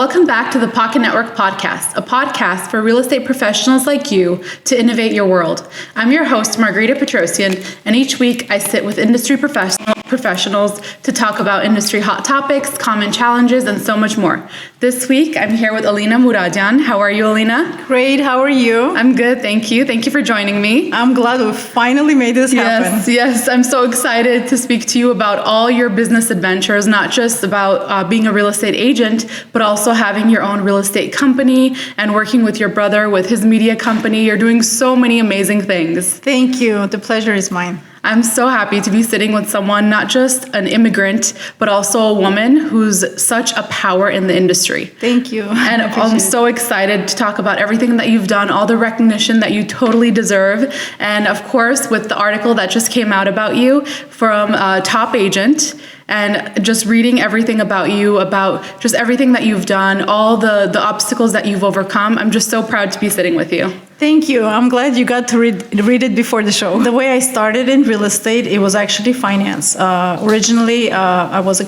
welcome back to the Pocket Network Podcast, a podcast for real estate professionals like you to innovate your world. I'm your host, Margarita Petrosian, and each week I sit with industry professionals to talk about industry hot topics, common challenges, and so much more. This week, I'm here with Alina Muradyan. How are you, Alina? Great, how are you? I'm good, thank you. Thank you for joining me. I'm glad we finally made this happen. Yes, I'm so excited to speak to you about all your business adventures, not just about being a real estate agent, but also having your own real estate company and working with your brother with his media company. You're doing so many amazing things. Thank you. The pleasure is mine. I'm so happy to be sitting with someone, not just an immigrant, but also a woman who's such a power in the industry. Thank you. And I'm so excited to talk about everything that you've done, all the recognition that you totally deserve. And of course, with the article that just came out about you from Top Agent, and just reading everything about you, about just everything that you've done, all the obstacles that you've overcome. I'm just so proud to be sitting with you. Thank you. I'm glad you got to read it before the show. The way I started in real estate, it was actually finance. Originally, I was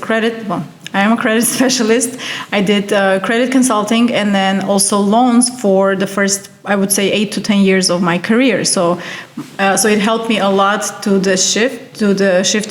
I am a credit specialist. I did credit consulting and then also loans for the first, I would say, 8 to 10 years of my career. So it helped me a lot to the shift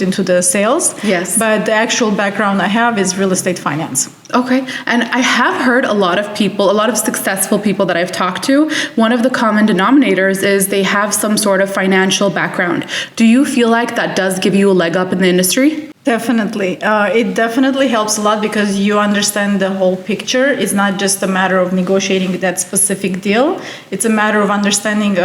into the sales. Yes. But the actual background I have is real estate finance. Okay. And I have heard a lot of successful people that I've talked to, one of the common denominators is they have some sort of financial background. Do you feel like that does give you a leg up in the industry? Definitely. It definitely helps a lot because you understand the whole picture. It's not just a matter of negotiating that specific deal. It's a matter of understanding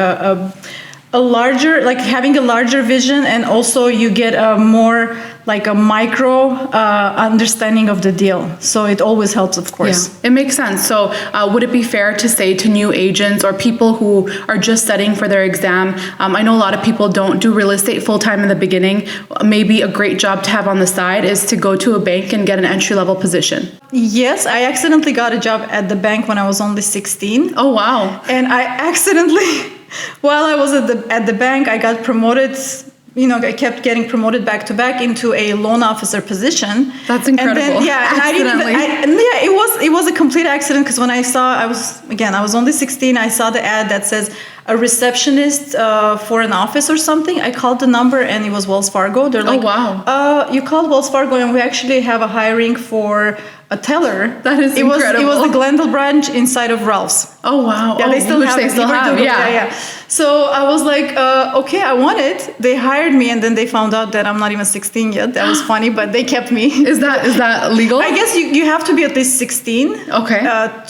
a larger, like having a larger vision, and also you get a more like a micro understanding of the deal. So it always helps, of course. Yeah, it makes sense. So would it be fair to say to new agents or people who are just studying for their exam, I know a lot of people don't do real estate full-time in the beginning, maybe a great job to have on the side is to go to a bank and get an entry-level position? Yes, I accidentally got a job at the bank when I was only 16. Oh, wow. And I accidentally, while I was at the bank, I got promoted. I kept getting promoted back to back into a loan officer position. That's incredible. And then, it was a complete accident because when I was only 16. I saw the ad that says a receptionist for an office or something. I called the number and it was Wells Fargo. They're like, oh, wow. You called Wells Fargo and we actually have a hiring for a teller. That is incredible. It was the Glendale branch inside of Ralph's. Oh, wow. Yeah, they still have. Yeah. So I was like, okay, I want it. They hired me, and then they found out that I'm not even 16 yet. That was funny, but they kept me. Is that legal? I guess you have to be at least 16. Okay.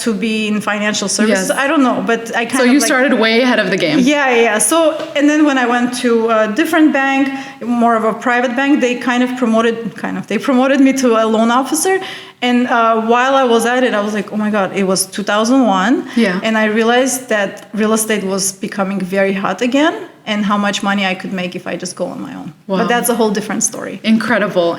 To be in financial services. Yes. I don't know, but I kind of. So you started way ahead of the game. Yeah. So, and then when I went to a different bank, more of a private bank, they they promoted me to a loan officer. And while I was at it, I was like, oh my God, it was 2001. Yeah. And I realized that real estate was becoming very hot again and how much money I could make if I just go on my own. Wow. But that's a whole different story. Incredible.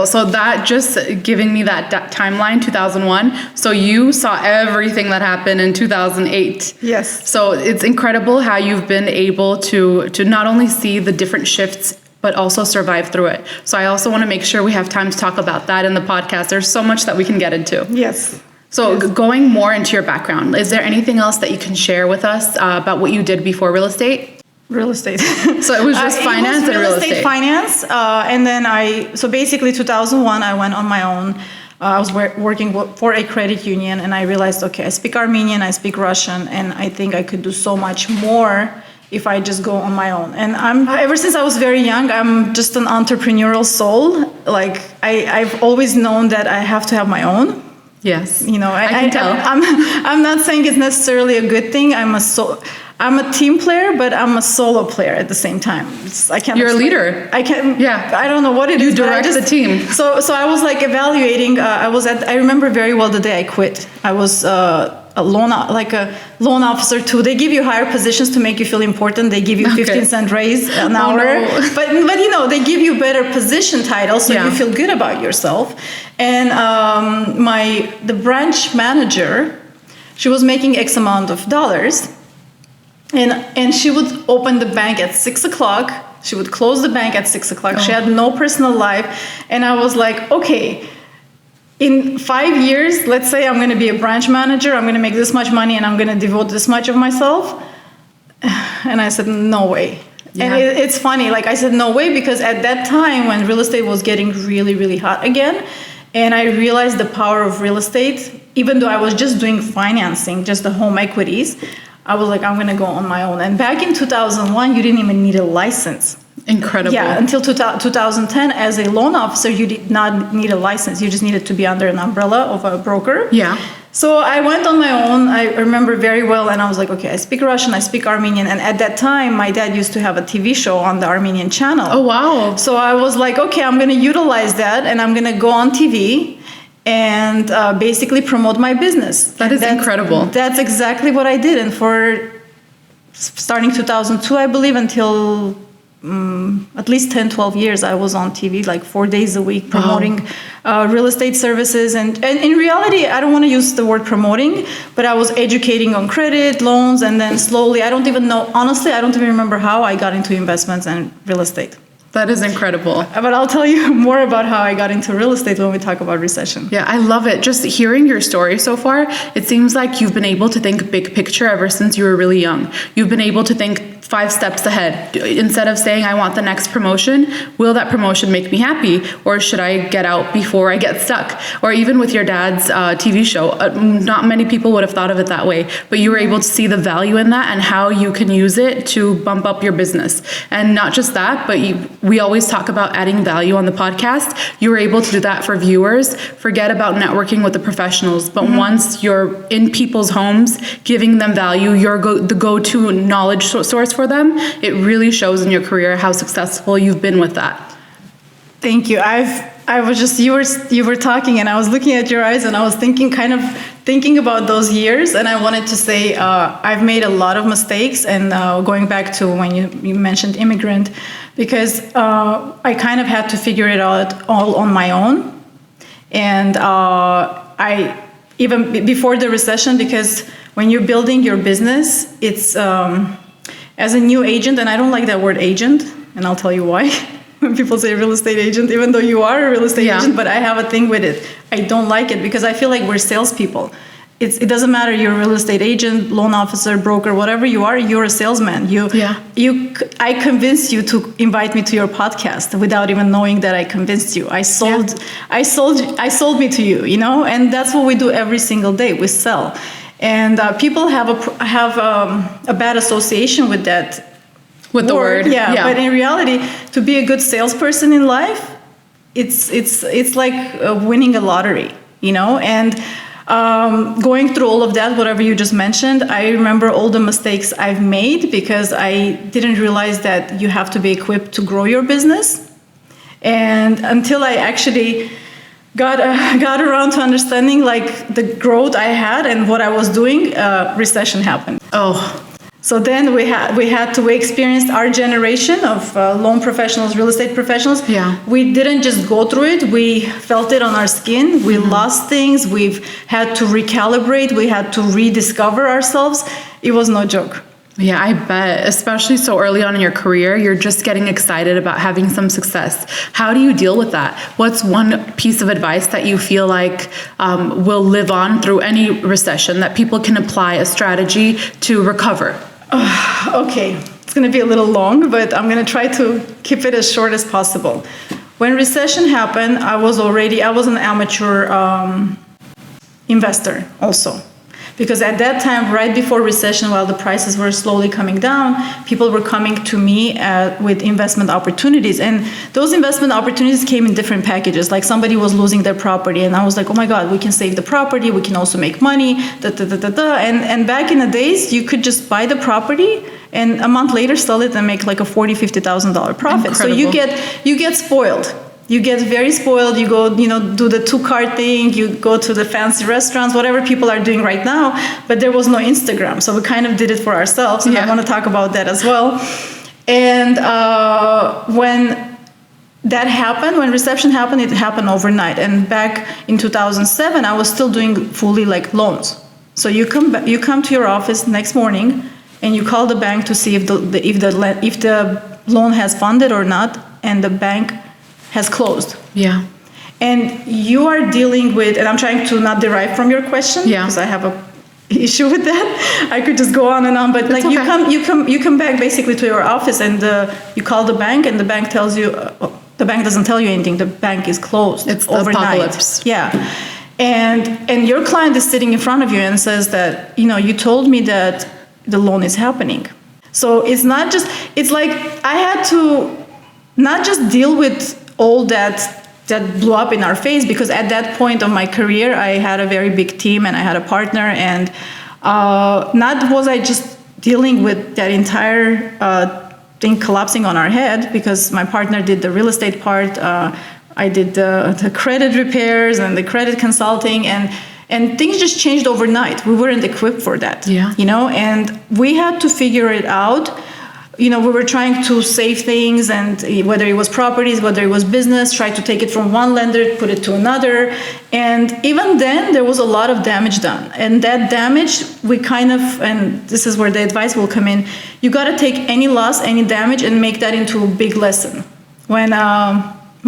So that just giving me that timeline, 2001. So you saw everything that happened in 2008. Yes. So it's incredible how you've been able to not only see the different shifts but also survive through it. So I also want to make sure we have time to talk about that in the podcast. There's so much that we can get into. Yes. So going more into your background, is there anything else that you can share with us about what you did before real estate? Real estate. So it was just finance and real estate. Finance. And then so basically 2001, I went on my own. I was working for a credit union and I realized, okay, I speak Armenian, I speak Russian, and I think I could do so much more if I just go on my own. And ever since I was very young, I'm just an entrepreneurial soul. Like I've always known that I have to have my own. Yes. I can tell. I'm not saying it's necessarily a good thing. I'm a team player, but I'm a solo player at the same time. You're a leader. I can. Yeah. I don't know what it is. You direct the team. So I was like evaluating. I remember very well the day I quit. I was a loan officer too. They give you higher positions to make you feel important. They give you 15-cent raise an hour. No. But they give you better position titles so you feel good about yourself. And the branch manager, she was making X amount of dollars. And she would open the bank at 6 o'clock. She would close the bank at 6 o'clock. She had no personal life. And I was like, okay, in 5 years, let's say I'm going to be a branch manager, I'm going to make this much money, and I'm going to devote this much of myself. And I said, no way. Yeah. And it's funny, like I said, no way, because at that time when real estate was getting really, really hot again, and I realized the power of real estate, even though I was just doing financing, just the home equities, I was like, I'm going to go on my own. And back in 2001, you didn't even need a license. Incredible. Yeah, until 2010, as a loan officer, you did not need a license. You just needed to be under an umbrella of a broker. Yeah. So I went on my own. I remember very well, and I was like, okay, I speak Russian, I speak Armenian. And at that time, my dad used to have a TV show on the Armenian channel. Oh, wow. So I was like, okay, I'm going to utilize that, and I'm going to go on TV and basically promote my business. That's incredible. That's exactly what I did. And for starting 2002, I believe, until at least 10, 12 years, I was on TV like 4 days a week promoting real estate services. And in reality, I don't want to use the word promoting, but I was educating on credit, loans, and then slowly, I don't even know, honestly, I don't even remember how I got into investments and real estate. That is incredible. But I'll tell you more about how I got into real estate when we talk about recession. Yeah, I love it. Just hearing your story so far, it seems like you've been able to think big picture ever since you were really young. You've been able to think 5 steps ahead. Instead of saying, I want the next promotion, will that promotion make me happy? Or should I get out before I get stuck? Or even with your dad's TV show, not many people would have thought of it that way, but you were able to see the value in that and how you can use it to bump up your business. And not just that, but we always talk about adding value on the podcast. You were able to do that for viewers. Forget about networking with the professionals, but once you're in people's homes, giving them value, you're the go-to knowledge source for them, it really shows in your career how successful you've been with that. Thank you. I was just, you were talking and I was looking at your eyes and I was thinking about those years, and I wanted to say I've made a lot of mistakes, and going back to when you mentioned immigrant, because I kind of had to figure it out all on my own. And I, even before the recession, because when you're building your business, it's as a new agent, and I don't like that word agent, and I'll tell you why. When people say real estate agent, even though you are a real estate agent, but I have a thing with it. I don't like it because I feel like we're salespeople. It doesn't matter, you're a real estate agent, loan officer, broker, whatever you are, you're a salesman. I convinced you to invite me to your podcast without even knowing that I convinced you. I sold me to you, you know, and that's what we do every single day. We sell. And people have a bad association with that. With the word. Yeah, but in reality, to be a good salesperson in life, it's like winning a lottery, you know. And going through all of that, whatever you just mentioned, I remember all the mistakes I've made because I didn't realize that you have to be equipped to grow your business. And until I actually got around to understanding like the growth I had and what I was doing, recession happened. Oh. So then we had to experience our generation of loan professionals, real estate professionals. Yeah. We didn't just go through it. We felt it on our skin. We lost things. We've had to recalibrate. We had to rediscover ourselves. It was no joke. Yeah, I bet. Especially so early on in your career, you're just getting excited about having some success. How do you deal with that? What's one piece of advice that you feel like will live on through any recession, that people can apply a strategy to recover? Okay, it's going to be a little long, but I'm going to try to keep it as short as possible. When recession happened, I was an amateur investor also. Because at that time, right before recession, while the prices were slowly coming down, people were coming to me with investment opportunities. And those investment opportunities came in different packages. Like somebody was losing their property, and I was like, oh my God, we can save the property, we can also make money, And back in the days, you could just buy the property and a month later sell it and make like a $40,000, $50,000 profit. Incredible. So you get spoiled. You get very spoiled. You go, do the 2-card thing. You go to the fancy restaurants, whatever people are doing right now. But there was no Instagram, so we kind of did it for ourselves. And I want to talk about that as well. And when that happened, when recession happened, it happened overnight. And back in 2007, I was still doing fully like loans. So you come to your office next morning, and you call the bank to see if the loan has funded or not, and the bank has closed. Yeah. and you are dealing with, and I'm trying to not derive from your question, because I have a issue with that. I could just go on and on, but like you come back basically to your office, and you call the bank, and the bank tells you, the bank doesn't tell you anything. The bank is closed. It's overnight. Apocalypse. Yeah. And your client is sitting in front of you and says that, you told me that the loan is happening. So it's not just, it's like I had to not just deal with all that blew up in our face, because at that point of my career, I had a very big team and I had a partner, and not was I just dealing with that entire thing collapsing on our head, because my partner did the real estate part, I did the credit repairs and the credit consulting, and things just changed overnight. We weren't equipped for that, and we had to figure it out. We were trying to save things, and whether it was properties, whether it was business, try to take it from one lender, put it to another. And even then, there was a lot of damage done. And that damage, and this is where the advice will come in, you got to take any loss, any damage, and make that into a big lesson. When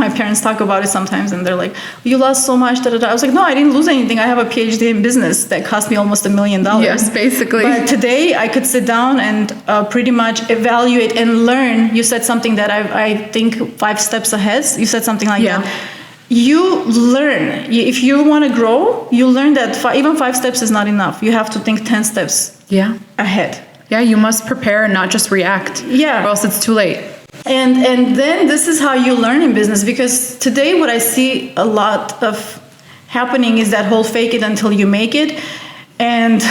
my parents talk about it sometimes, and they're like, you lost so much, da, da, da. I was like, no, I didn't lose anything. I have a PhD in business that cost me almost $1 million. Yes, basically. But today I could sit down and pretty much evaluate and learn. You said something that I think 5 steps ahead. You said something like that. You learn. If you want to grow, you learn that even 5 steps is not enough. You have to think 10 steps ahead. Yeah, you must prepare and not just react. Yeah. Or else it's too late. And then this is how you learn in business, because today what I see a lot of happening is that whole fake it until you make it. And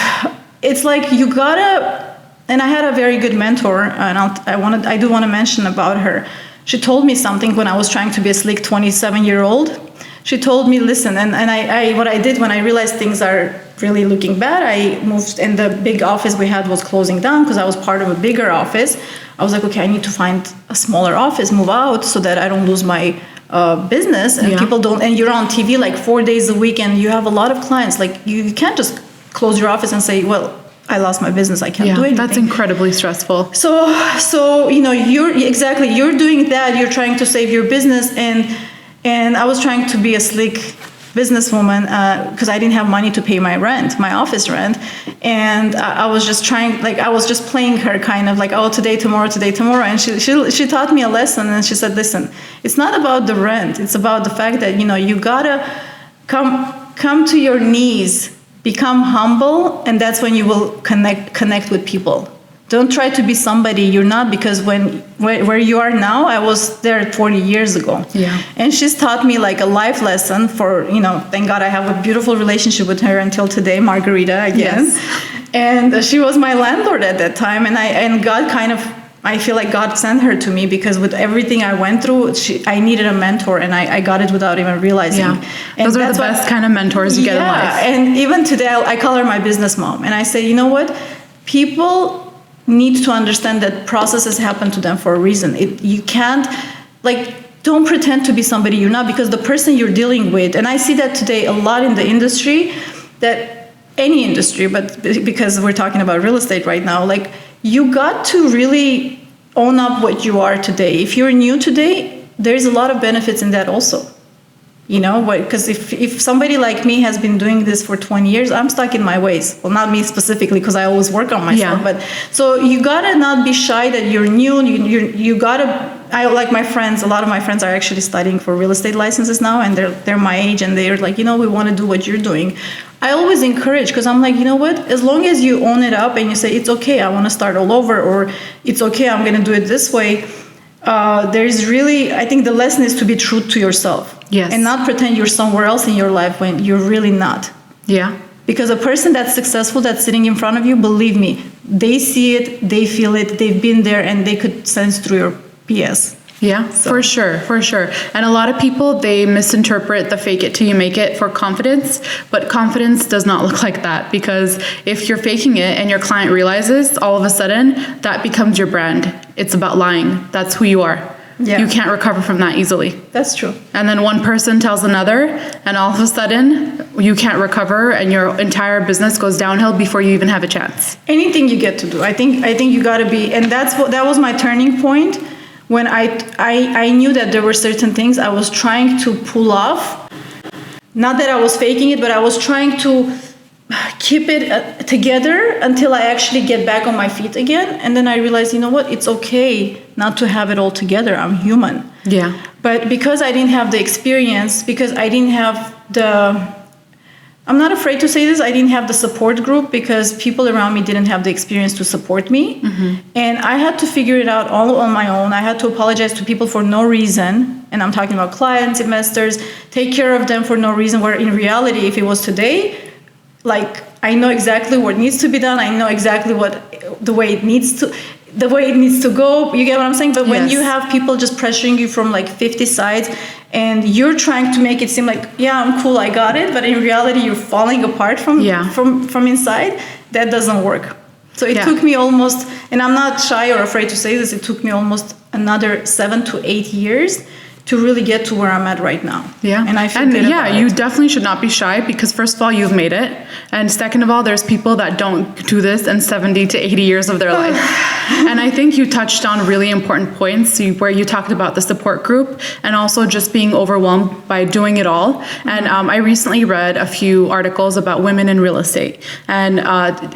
it's like you gotta, and I had a very good mentor, and I do want to mention about her. She told me something when I was trying to be a slick 27-year-old. She told me, listen, and I what I did when I realized things are really looking bad, I moved, and the big office we had was closing down because I was part of a bigger office. I was like, okay, I need to find a smaller office, move out, so that I don't lose my business, and people don't, and you're on TV like 4 days a week, and you have a lot of clients. Like you can't just close your office and say, well, I lost my business, I can't do anything. That's incredibly stressful. So you're doing that, you're trying to save your business, and I was trying to be a slick businesswoman because I didn't have money to pay my rent, my office rent. And I was just I was just playing her kind of like, oh, today, tomorrow. And she taught me a lesson, and she said, listen, it's not about the rent. It's about the fact that, you gotta come to your knees, become humble, and that's when you will connect with people. Don't try to be somebody you're not, because where you are now, I was there 40 years ago. Yeah. And she's taught me like a life lesson for, thank God I have a beautiful relationship with her until today, Margarita again. Yes. And she was my landlord at that time. And God I feel like God sent her to me, because with everything I went through, I needed a mentor, and I got it without even realizing. Yeah. And those are the best kind of mentors you get in life. And even today, I call her my business mom. And I say, you know what? People need to understand that processes happen to them for a reason. You can't, don't pretend to be somebody you're not, because the person you're dealing with, and I see that today a lot in the industry, that any industry, but because we're talking about real estate right now, you got to really own up what you are today. If you're new today, there's a lot of benefits in that also. Because if somebody like me has been doing this for 20 years, I'm stuck in my ways. Well, not me specifically, because I always work on myself. Yeah. But so you gotta not be shy that you're new. You gotta. I like my friends. A lot of my friends are actually studying for real estate licenses now, and they're my age, and they're like, we want to do what you're doing. I always encourage, because I'm like, what? As long as you own it up and you say it's okay, I want to start all over, or it's okay, I'm gonna do it this way. There's really, I think the lesson is to be true to yourself. Yes. And not pretend you're somewhere else in your life when you're really not. Yeah. Because a person that's successful, that's sitting in front of you, believe me, they see it, they feel it, they've been there, and they could sense through your PS. Yeah, so. For sure. And a lot of people, they misinterpret the fake it till you make it for confidence, but confidence does not look like that, because if you're faking it and your client realizes, all of a sudden, that becomes your brand. It's about lying. That's who you are. Yeah. You can't recover from that easily. That's true. And then one person tells another, and all of a sudden, you can't recover, and your entire business goes downhill before you even have a chance. Anything you get to do, I think you got to be, and that was my turning point. When I knew that there were certain things I was trying to pull off, not that I was faking it, but I was trying to keep it together until I actually get back on my feet again. And then I realized, you know what, it's okay not to have it all together. I'm human. Yeah. But because I didn't have the experience, because I didn't have I'm not afraid to say this, I didn't have the support group because people around me didn't have the experience to support me. And I had to figure it out all on my own. I had to apologize to people for no reason. And I'm talking about clients, investors, take care of them for no reason, where in reality, if it was today, like, I know exactly what needs to be done. I know exactly the way it needs to go. You get what I'm saying? But when you have people just pressuring you from like 50 sides, and you're trying to make it seem like, yeah, I'm cool, I got it, but in reality, you're falling apart from inside, that doesn't work. So it took me almost, and I'm not shy or afraid to say this, it took me almost another 7 to 8 years to really get to where I'm at right now. Yeah. And I feel good about you it. definitely should not be shy, because first of all, you've made it. And second of all, there's people that don't do this in 70 to 80 years of their life. And I think you touched on really important points where you talked about the support group and also just being overwhelmed by doing it all. And I recently read a few articles about women in real estate. And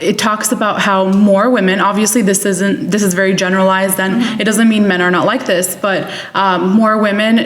it talks about how more women, obviously this is very generalized, and it doesn't mean men are not like this, but more women,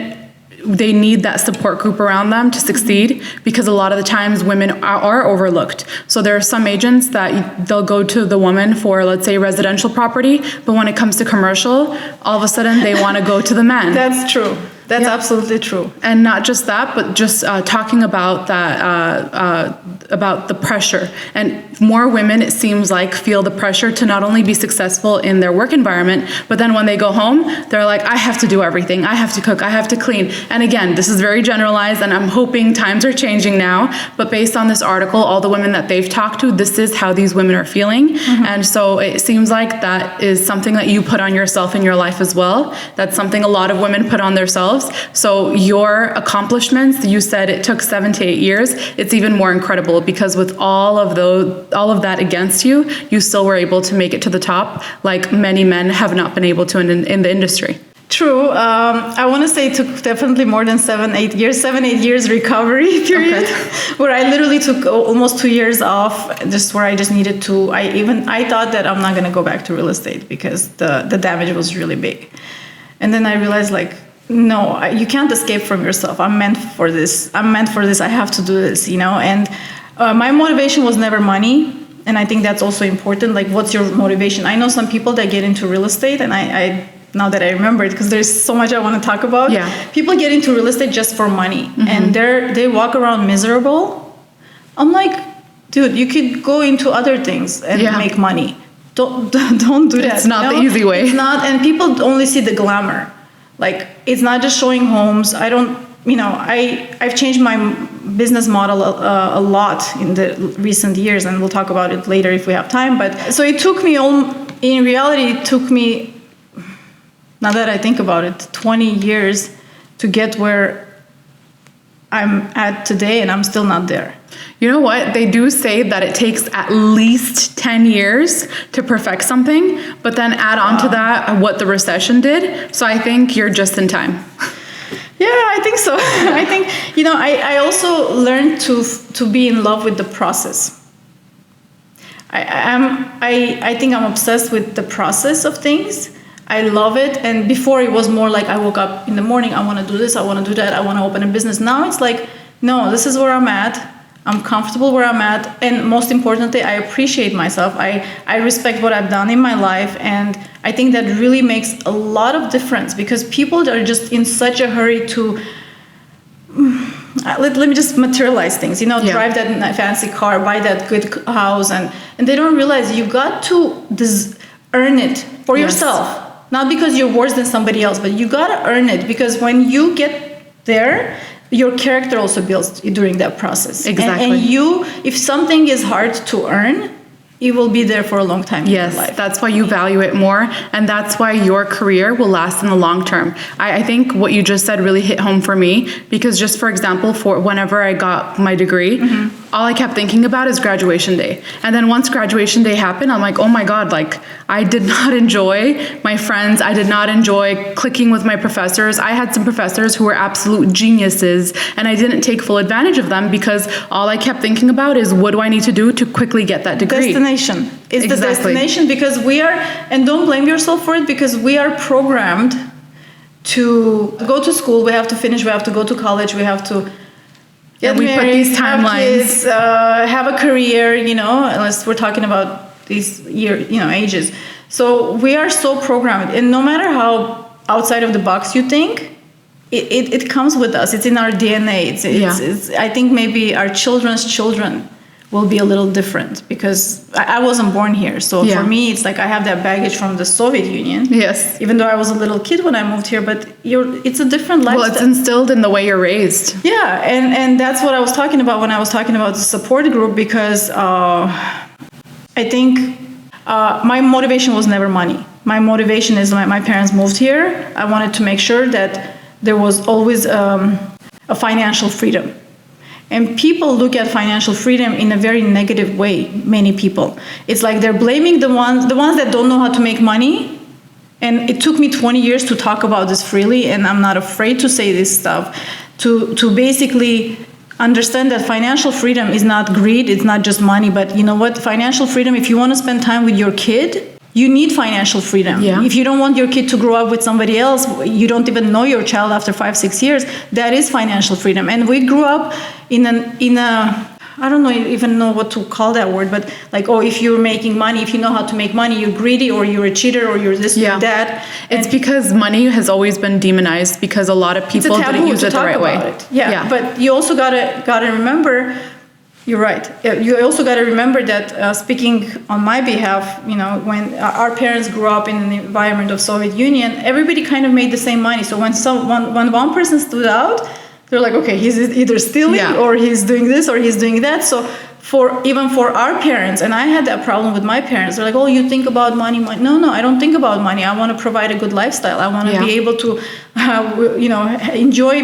they need that support group around them to succeed, because a lot of the times women are overlooked. So there are some agents that they'll go to the woman for, let's say, residential property, but when it comes to commercial, all of a sudden they want to go to the men. That's true. That's absolutely true. And not just that, but just talking about that, about the pressure. And more women, it seems like, feel the pressure to not only be successful in their work environment, but then when they go home, they're like, I have to do everything. I have to cook. I have to clean. And again, this is very generalized, and I'm hoping times are changing now. But based on this article, all the women that they've talked to, this is how these women are feeling. And so it seems like that is something that you put on yourself in your life as well. That's something a lot of women put on themselves. So your accomplishments, you said it took 7 to 8 years. It's even more incredible, because with all of that against you, you still were able to make it to the top, like many men have not been able to in the industry. True. I want to say it took definitely more than 7-8 years. 7-8 years recovery period, where I literally took almost 2 years off, just where I just needed to. I thought that I'm not going to go back to real estate because the damage was really big, and then I realized, like, no, you can't escape from yourself. I'm meant for this. I have to do this, And my motivation was never money. And I think that's also important. Like, what's your motivation? I know some people that get into real estate, and I now that I remember it, because there's so much I want to talk about. Yeah. People get into real estate just for money, and they walk around miserable. I'm like, dude, you could go into other things and make money. Don't do that. It's not the easy way. It's not, and people only see the glamour. Like, it's not just showing homes. I've changed my business model a lot in the recent years, and we'll talk about it later if we have time. But so it took me, in reality, now that I think about it, 20 years to get where I'm at today, and I'm still not there. You know what? They do say that it takes at least 10 years to perfect something, but then add on to that what the recession did. So I think you're just in time. Yeah, I think so. I think, I also learned to be in love with the process. I think I'm obsessed with the process of things. I love it. And before it was more like I woke up in the morning, I want to do this, I want to do that, I want to open a business. Now it's like, no, this is where I'm at. I'm comfortable where I'm at. And most importantly, I appreciate myself. I respect what I've done in my life. And I think that really makes a lot of difference, because people are just in such a hurry to, let me just materialize things, drive that fancy car, buy that good house. And they don't realize you got to earn it for yourself. Not because you're worse than somebody else, but you got to earn it, because when you get there, your character also builds during that process. Exactly. And if something is hard to earn, it will be there for a long time in your life. That's why you value it more, and that's why your career will last in the long term. I think what you just said really hit home for me, because just for example, for whenever I got my degree, all I kept thinking about is graduation day. And then once graduation day happened, I'm like, oh my God, like I did not enjoy my friends. I did not enjoy clicking with my professors. I had some professors who were absolute geniuses, and I didn't take full advantage of them because all I kept thinking about is what do I need to do to quickly get that degree? Destination. It's the Exactly. destination, because we are, and don't blame yourself for it, because we are programmed to go to school, we have to finish, we have to go to college, we have to get And we married, put these have timelines. kids, have a career, unless we're talking about these ages. So we are so programmed, and no matter how outside of the box you think, it comes with us. It's in our DNA. It's I think maybe our children's children will be a little different, because I wasn't born here. So for me, it's like I have that baggage from the Soviet Union. Yes. Even though I was a little kid when I moved here, but it's a different lifestyle. Well, it's instilled in the way you're raised. Yeah, and that's what I was talking about when I was talking about the support group, because I think my motivation was never money. My motivation is my parents moved here. I wanted to make sure that there was always a financial freedom. And people look at financial freedom in a very negative way, many people. It's like they're blaming the ones that don't know how to make money. And it took me 20 years to talk about this freely, and I'm not afraid to say this stuff, to basically understand that financial freedom is not greed, it's not just money, but you know what? Financial freedom, if you want to spend time with your kid, you need financial freedom. Yeah. If you don't want your kid to grow up with somebody else, you don't even know your child after 5-6 years, that is financial freedom. And we grew up in a I don't even know what to call that word, but like, oh, if you're making money, if you know how to make money, you're greedy, or you're a cheater, or you're this, you're that. It's because money has always been demonized because a lot of people didn't use it the right way. Yeah, but you also gotta remember. You're right. You also got to remember that speaking on my behalf, when our parents grew up in the environment of Soviet Union, everybody kind of made the same money. So when one person stood out, they're like, okay, he's either stealing or he's doing this or he's doing that. So even for our parents, and I had that problem with my parents. They're like, oh, you think about money. No, I don't think about money. I want to provide a good lifestyle. I want to be able to, enjoy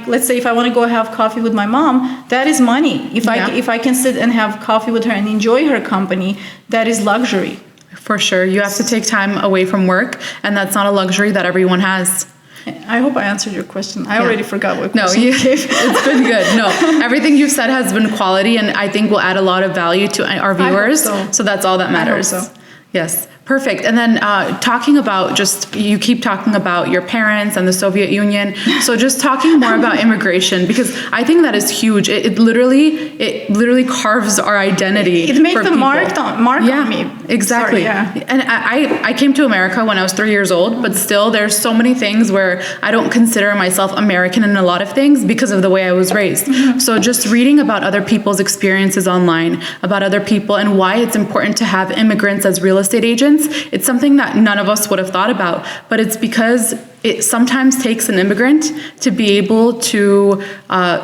let's say if I want to go have coffee with my mom, that is money. If I can sit and have coffee with her and enjoy her company, that is luxury. For sure. You have to take time away from work, and that's not a luxury that everyone has. I hope I answered your question. I already forgot what question you gave. It's been good. No, everything you've said has been quality, and I think will add a lot of value to our viewers. So that's all that matters. I hope so. Yes. Perfect. And then talking about you keep talking about your parents and the Soviet Union. So just talking more about immigration, because I think that is huge. It literally carves our identity. It makes the mark on me. Exactly. Sorry, And I came to America when I was 3 years old, but still there's so many things where I don't consider myself American in a lot of things because of the way I was raised. Mm-hmm. So just reading about other people's experiences online, about other people, and why it's important to have immigrants as real estate agents. It's something that none of us would have thought about, but it's because it sometimes takes an immigrant to be able to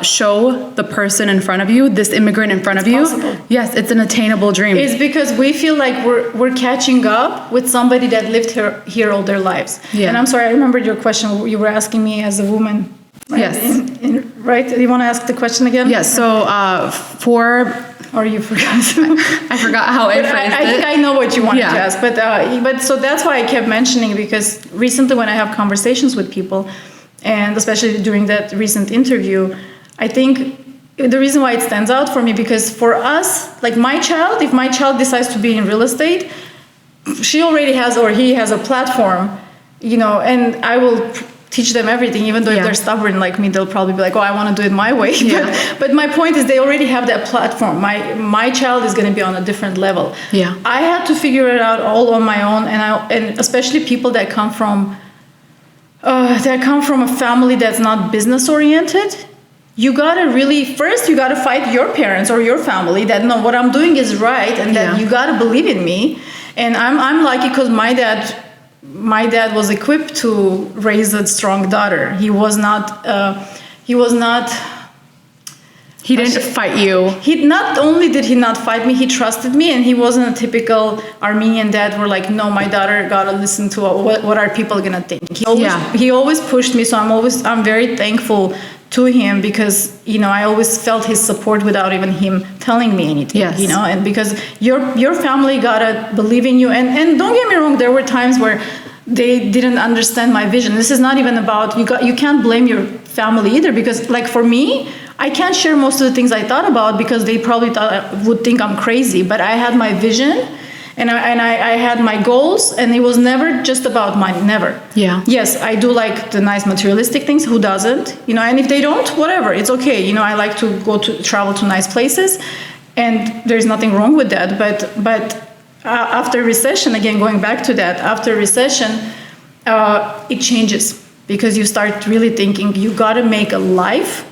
show the person in front of you, this immigrant in front of you. Possible. Yes, it's an attainable dream. It's because we feel like we're catching up with somebody that lived here all their lives. Yeah. And I'm sorry, I remembered your question. You were asking me as a woman. Right? Yes. Right? You want to ask the question again? Yes. So Or you forgot? I forgot how I phrased it. I think I know what you wanted to ask, but so that's why I kept mentioning, because recently when I have conversations with people, and especially during that recent interview, I think the reason why it stands out for me, because for us, like if my child decides to be in real estate, she already has, or he has a platform, and I will teach them everything, even though if they're stubborn like me, they'll probably be like, oh, I want to do it my way. But my point is, they already have that platform. My child is going to be on a different level. Yeah. I had to figure it out all on my own, and especially people that come from a family that's not business oriented. You gotta fight your parents or your family that no, what I'm doing is right, and that you gotta believe in me. And I'm lucky because my dad was equipped to raise a strong daughter. He didn't fight you. He not only did he not fight me, he trusted me, and he wasn't a typical Armenian dad where like, no, my daughter gotta listen to what are people gonna think. He always pushed me, so I'm very thankful to him because, I always felt his support without even him telling me anything, Yes. and because your family gotta believe in you. And don't get me wrong, there were times where they didn't understand my vision. This is not even about, you can't blame your family either, because like for me, I can't share most of the things I thought about because they probably would think I'm crazy, but I had my vision. And I had my goals, and it was never just about money, never. Yeah. Yes, I do like the nice materialistic things. Who doesn't? And if they don't, whatever, it's okay. I like to travel to nice places, and there's nothing wrong with that. But after recession, again, going back to that, after recession, it changes because you start really thinking you got to make a life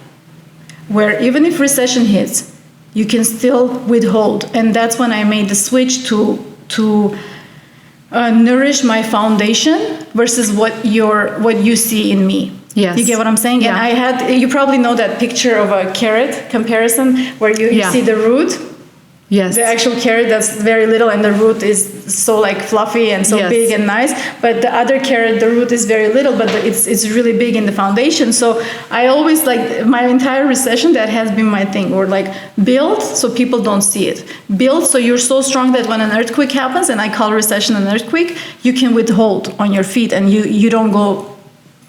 where even if recession hits, you can still withhold. And that's when I made the switch to nourish my foundation versus what you see in me. Yes. You get what I'm saying? Yeah. And you probably know that picture of a carrot comparison where you see the root. Yes. The actual carrot that's very little and the root is so like fluffy and so big and nice. But the other carrot, the root is very little, but it's really big in the foundation. So I always like my entire recession, that has been my thing. Or like build so people don't see it. Build so you're so strong that when an earthquake happens, and I call recession an earthquake, you can withhold on your feet and you don't go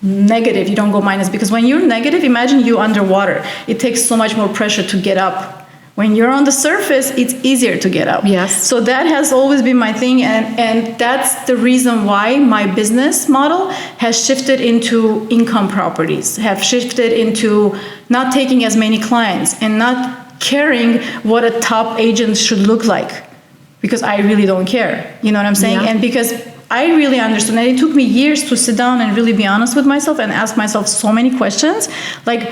negative, you don't go minus. Because when you're negative, imagine you underwater. It takes so much more pressure to get up. When you're on the surface, it's easier to get up. Yes. So that has always been my thing, and that's the reason why my business model has shifted into income properties, have shifted into not taking as many clients and not caring what a top agent should look like, because I really don't care. You know what I'm saying? Yeah. And because I really understood, and it took me years to sit down and really be honest with myself and ask myself so many questions, like,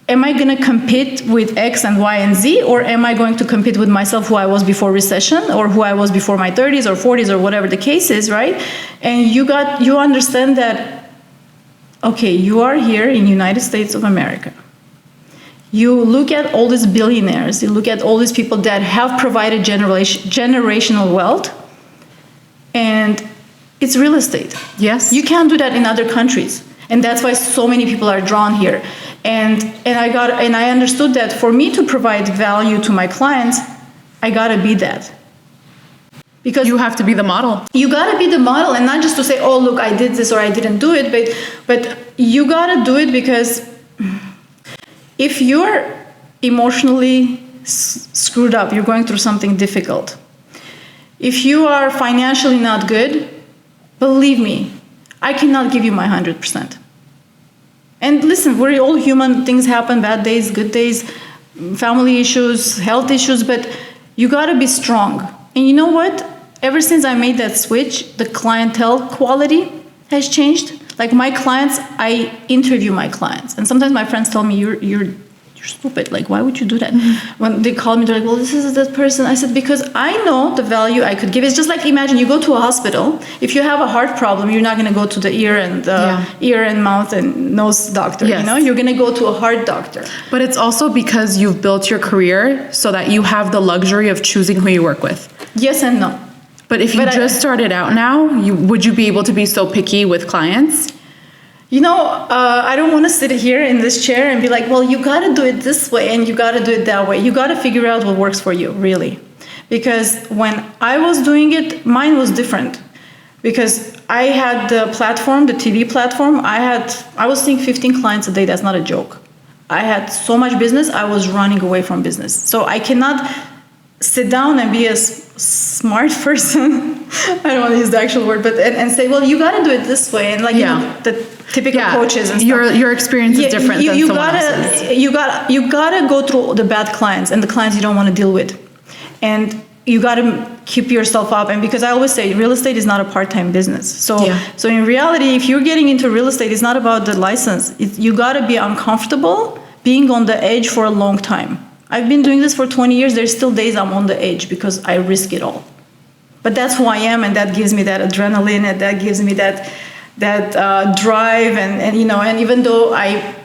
am I going to compete with X and Y and Z, or am I going to compete with myself, who I was before recession, or who I was before my 30s or 40s or whatever the case is, right? And you understand that, okay, you are here in United States of America. You look at all these billionaires, you look at all these people that have provided generational wealth, and it's real estate. Yes. You can't do that in other countries. And that's why so many people are drawn here. And I understood that for me to provide value to my clients, I gotta be that. Because You have to be the model. you gotta be the model, and not just to say, oh look, I did this or I didn't do it, but you gotta do it, because if you're emotionally screwed up, you're going through something difficult. If you are financially not good, believe me, I cannot give you my 100%. And listen, we're all human. Things happen, bad days, good days, family issues, health issues, but you gotta be strong. And you know what? Ever since I made that switch, the clientele quality has changed. Like my clients, I interview my clients. And sometimes my friends tell me, you're stupid. Like, why would you do that? Mm-hmm. When they call me, they're like, well, this is that person. I said, because I know the value I could give. It's just like, imagine you go to a hospital. If you have a heart problem, you're not going to go to the ear and mouth and nose doctor. Yes. You're going to go to a heart doctor. But it's also because you've built your career so that you have the luxury of choosing who you work with. Yes and no. But if you just started out now, would you be able to be so picky with clients? I don't want to sit here in this chair and be like, well, you got to do it this way and you got to do it that way. You got to figure out what works for you, really. Because when I was doing it, mine was different. Because I had the platform, the TV platform, I was seeing 15 clients a day. That's not a joke. I had so much business, I was running away from business. So I cannot sit down and be a smart person. I don't want to use the actual word, but and say, well, you got to do it this way, and the typical coaches and stuff. Your experience is different than someone else's. You gotta go through the bad clients and the clients you don't want to deal with, and you gotta keep yourself up. And because I always say, real estate is not a part-time business. So in reality, if you're getting into real estate, it's not about the license. You gotta be uncomfortable being on the edge for a long time. I've been doing this for 20 years. There's still days I'm on the edge because I risk it all. But that's who I am, and that gives me that adrenaline, and that gives me that drive, and even though I,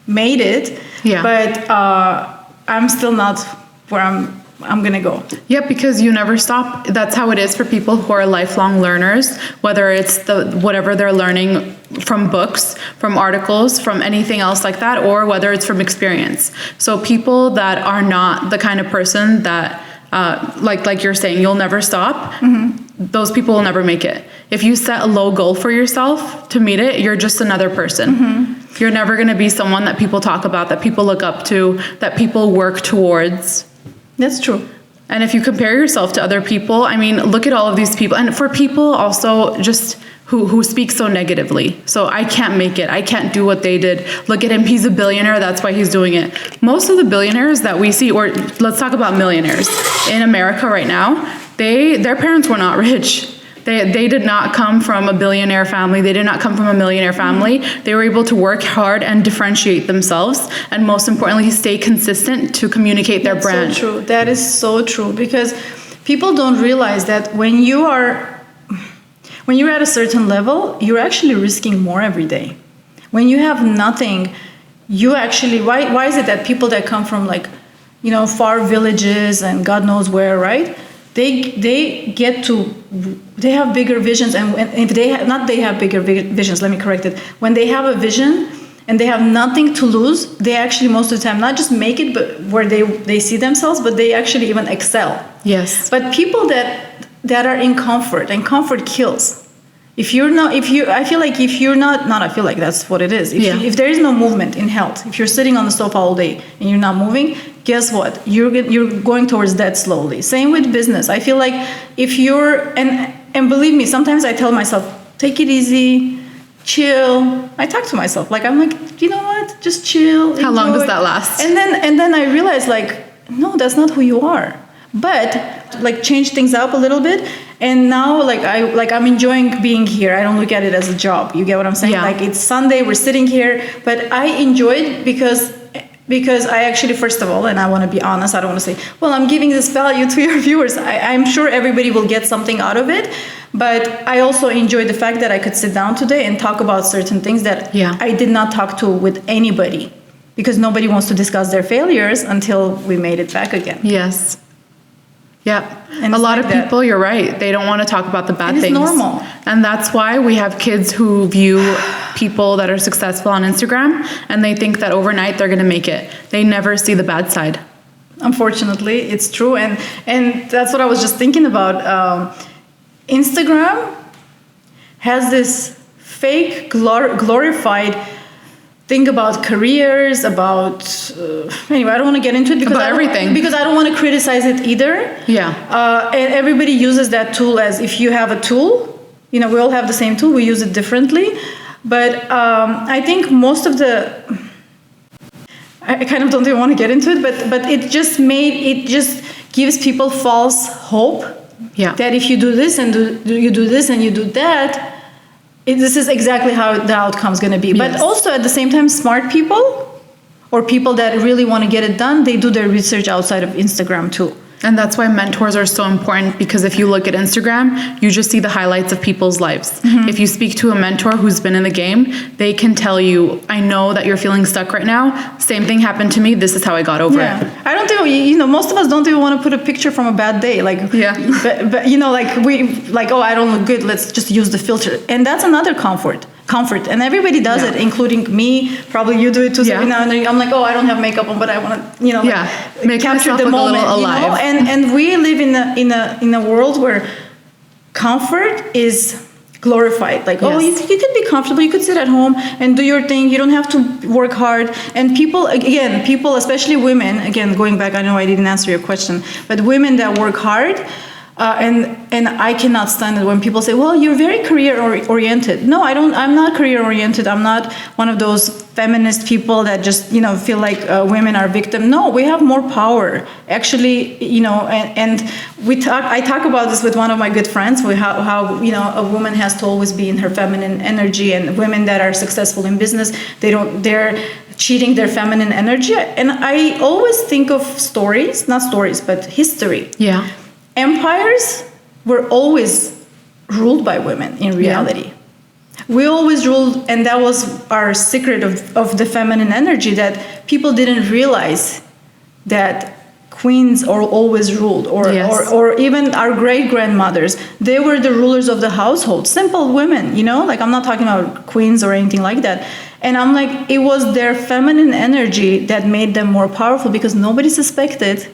made it, but I'm still not where I'm going to go. Yeah, because you never stop. That's how it is for people who are lifelong learners, whether it's whatever they're learning from books, from articles, from anything else like that, or whether it's from experience. So people that are not the kind of person that, like you're saying, you'll never stop, those people will never make it. If you set a low goal for yourself to meet it, you're just another person. You're never going to be someone that people talk about, that people look up to, that people work towards. That's true. And if you compare yourself to other people, I mean, look at all of these people. And for people also just who speak so negatively. So I can't make it. I can't do what they did. Look at him. He's a billionaire. That's why he's doing it. Most of the billionaires that we see, or let's talk about millionaires in America right now, their parents were not rich. They did not come from a billionaire family. They did not come from a millionaire family. They were able to work hard and differentiate themselves, and most importantly, stay consistent to communicate their brand. So true. That is so true, because people don't realize that when you're at a certain level, you're actually risking more every day. When you have nothing, you actually, why is it that people that come from far villages and God knows where, right? They have bigger visions, and if they have bigger visions, let me correct it. When they have a vision and they have nothing to lose, they actually most of the time not just make it, but where they see themselves, but they actually even excel. Yes. But people that are in comfort, and comfort kills. That's what it is. If there is no movement in health, if you're sitting on the sofa all day and you're not moving, guess what? You're going towards that slowly. Same with business. I feel like if you're, and believe me, sometimes I tell myself, take it easy, chill. I talk to myself. I'm like, you know what? Just chill. How long does that last? And then I realize no, that's not who you are. But change things up a little bit, and now I'm enjoying being here. I don't look at it as a job. You get what I'm saying? Yeah. It's Sunday, we're sitting here, but I enjoy it because I actually, first of all, and I want to be honest, I don't want to say, well, I'm giving this value to your viewers. I'm sure everybody will get something out of it, but I also enjoy the fact that I could sit down today and talk about certain things that I did not talk to with anybody, because nobody wants to discuss their failures until we made it back again. Yes. Yeah. And a lot of people, you're right, they don't want to talk about the bad things. It's normal. And that's why we have kids who view people that are successful on Instagram and they think that overnight they're going to make it. They never see the bad side. Unfortunately, it's true. And that's what I was just thinking about. Instagram has this fake glorified thing about careers, anyway, I don't want to get into it because I don't want to criticize it either. Yeah. And everybody uses that tool as, if you have a tool, we all have the same tool, we use it differently. But I think most of I kind of don't even want to get into it, but it just gives people false hope. Yeah. That if you do this and you do this and you do that, this is exactly how the outcome is going to be. Yes. But also at the same time, smart people or people that really want to get it done, they do their research outside of Instagram too. And that's why mentors are so important, because if you look at Instagram, you just see the highlights of people's lives. If you speak to a mentor who's been in the game, they can tell you, I know that you're feeling stuck right now. Same thing happened to me. This is how I got over it. I don't think, most of us don't even want to put a picture from a bad day. But I don't look good. Let's just use the filter. And that's another comfort. And everybody does it, including me. Probably you do it too. So now and then I'm like, I don't have makeup on, but I want to, make capture myself the look moment. a little alive. And we live in a world where comfort is glorified. You could be comfortable. You could sit at home and do your thing. You don't have to work hard. And people, especially women, again, going back, I know I didn't answer your question, but women that work hard. And I cannot stand it when people say, well, you're very career oriented. No, I'm not career oriented. I'm not one of those feminist people that just, feel like women are victim. No, we have more power. Actually, I talk about this with one of my good friends, how a woman has to always be in her feminine energy, and women that are successful in business, they're cheating their feminine energy. And I always think of but history. Yeah. Empires were always ruled by women in reality. We always ruled, and that was our secret of the feminine energy, that people didn't realize that queens are always ruled, or even our great grandmothers, they were the rulers of the household, simple women, like I'm not talking about queens or anything like that. And I'm like, it was their feminine energy that made them more powerful, because nobody suspected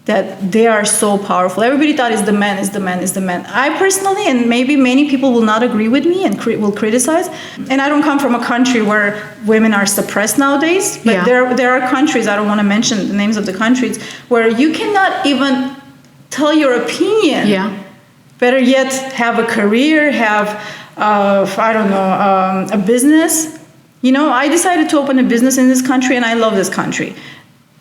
that they are so powerful. Everybody thought is the man, is the man, is the man. I personally, and maybe many people will not agree with me and will criticize, and I don't come from a country where women are suppressed nowadays, but there are countries, I don't want to mention the names of the countries, where you cannot even tell your opinion. Yeah. Better yet, have a career, have, a business. I decided to open a business in this country, and I love this country.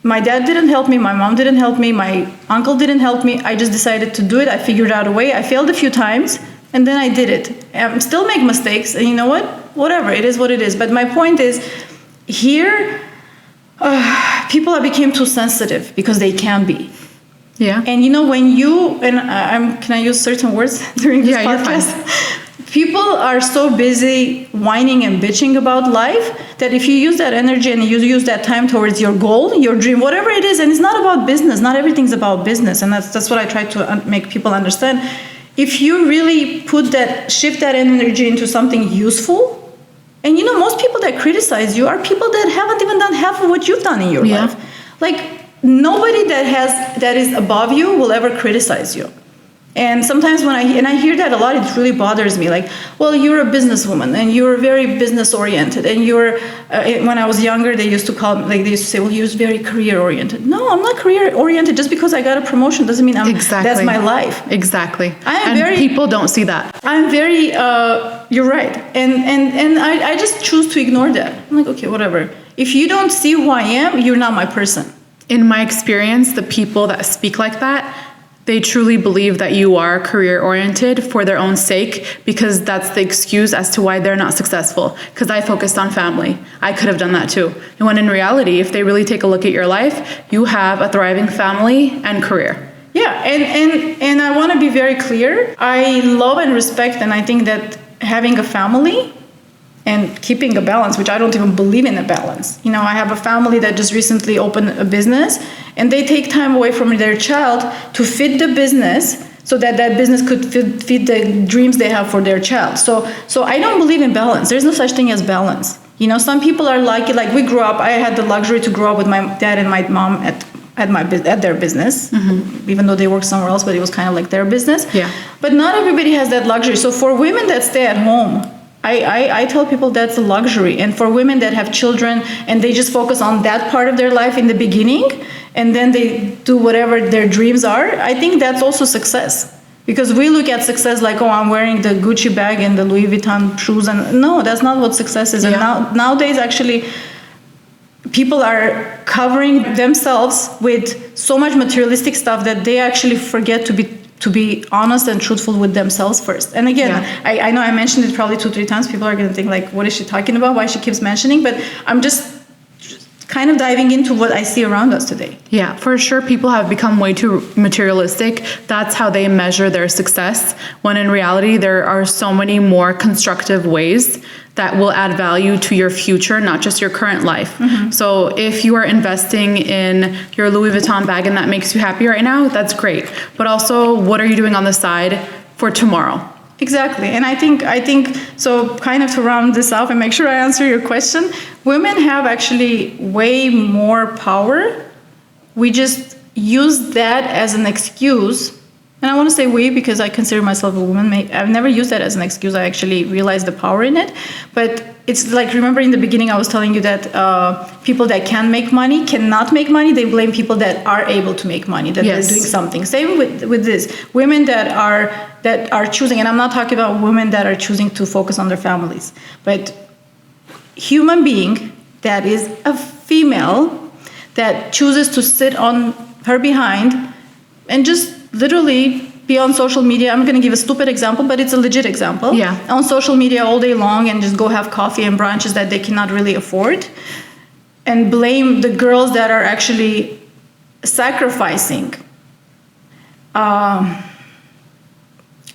My dad didn't help me, my mom didn't help me, my uncle didn't help me. I just decided to do it. I figured out a way. I failed a few times, and then I did it. I still make mistakes, and you know what? Whatever, it is what it is. But my point is, here, people have become too sensitive because they can be. Yeah. And when you, and can I use certain words during this podcast? You're fine. People are so busy whining and bitching about life that if you use that energy and you use that time towards your goal, your dream, whatever it is, and it's not about business, not everything's about business, and that's what I try to make people understand. If you really shift that energy into something useful, and most people that criticize you are people that haven't even done half of what you've done in your life. Like, nobody that is above you will ever criticize you. And sometimes when I hear that a lot, it really bothers me. Like, well, you're a businesswoman and you're very business oriented, and you're. When I was younger, they used to say, well, you're very career oriented. No, I'm not career oriented. Just because I got a promotion doesn't mean that's my life. Exactly. People don't see that. I'm very. You're right, and I just choose to ignore that. I'm like, okay, whatever. If you don't see who I am, you're not my person. In my experience, the people that speak like that, they truly believe that you are career-oriented for their own sake, because that's the excuse as to why they're not successful. Because I focused on family. I could have done that too. And when in reality, if they really take a look at your life, you have a thriving family and career. Yeah, and I want to be very clear. I love and respect, and I think that having a family and keeping a balance, which I don't even believe in a balance. I have a family that just recently opened a business, and they take time away from their child to feed the business so that business could feed the dreams they have for their child. So I don't believe in balance. There's no such thing as balance. Some people are like we grew up. I had the luxury to grow up with my dad and my mom at their business, even though they work somewhere else, but it was kind of like their business. Yeah. But not everybody has that luxury. So for women that stay at home, I tell people that's a luxury. And for women that have children and they just focus on that part of their life in the beginning, and then they do whatever their dreams are, I think that's also success. Because we look at success like, oh, I'm wearing the Gucci bag and the Louis Vuitton shoes. And no, that's not what success is. Yeah. And nowadays, actually, people are covering themselves with so much materialistic stuff that they actually forget to be honest and truthful with themselves first. And again, I know I mentioned it probably 2-3 times. People are going to think like, what is she talking about? Why she keeps mentioning? But I'm just kind of diving into what I see around us today. Yeah, for sure. People have become way too materialistic. That's how they measure their success. When in reality, there are so many more constructive ways that will add value to your future, not just your current life. Mm-hmm. So if you are investing in your Louis Vuitton bag and that makes you happy right now, that's great. But also, what are you doing on the side for tomorrow? Exactly. And I think so, kind of to round this off and make sure I answer your question, women have actually way more power. We just use that as an excuse. And I want to say we because I consider myself a woman. I've never used that as an excuse. I actually realized the power in it. But it's like, remember in the beginning I was telling you that people that can make money cannot make money. They blame people that are able to make money, that yes. they're doing something. Same with this. Women that are choosing, and I'm not talking about women that are choosing to focus on their families, but human being that is a female that chooses to sit on her behind and just literally be on social media. I'm going to give a stupid example, but it's a legit example. Yeah. On social media all day long and just go have coffee and brunches that they cannot really afford, and blame the girls that are actually sacrificing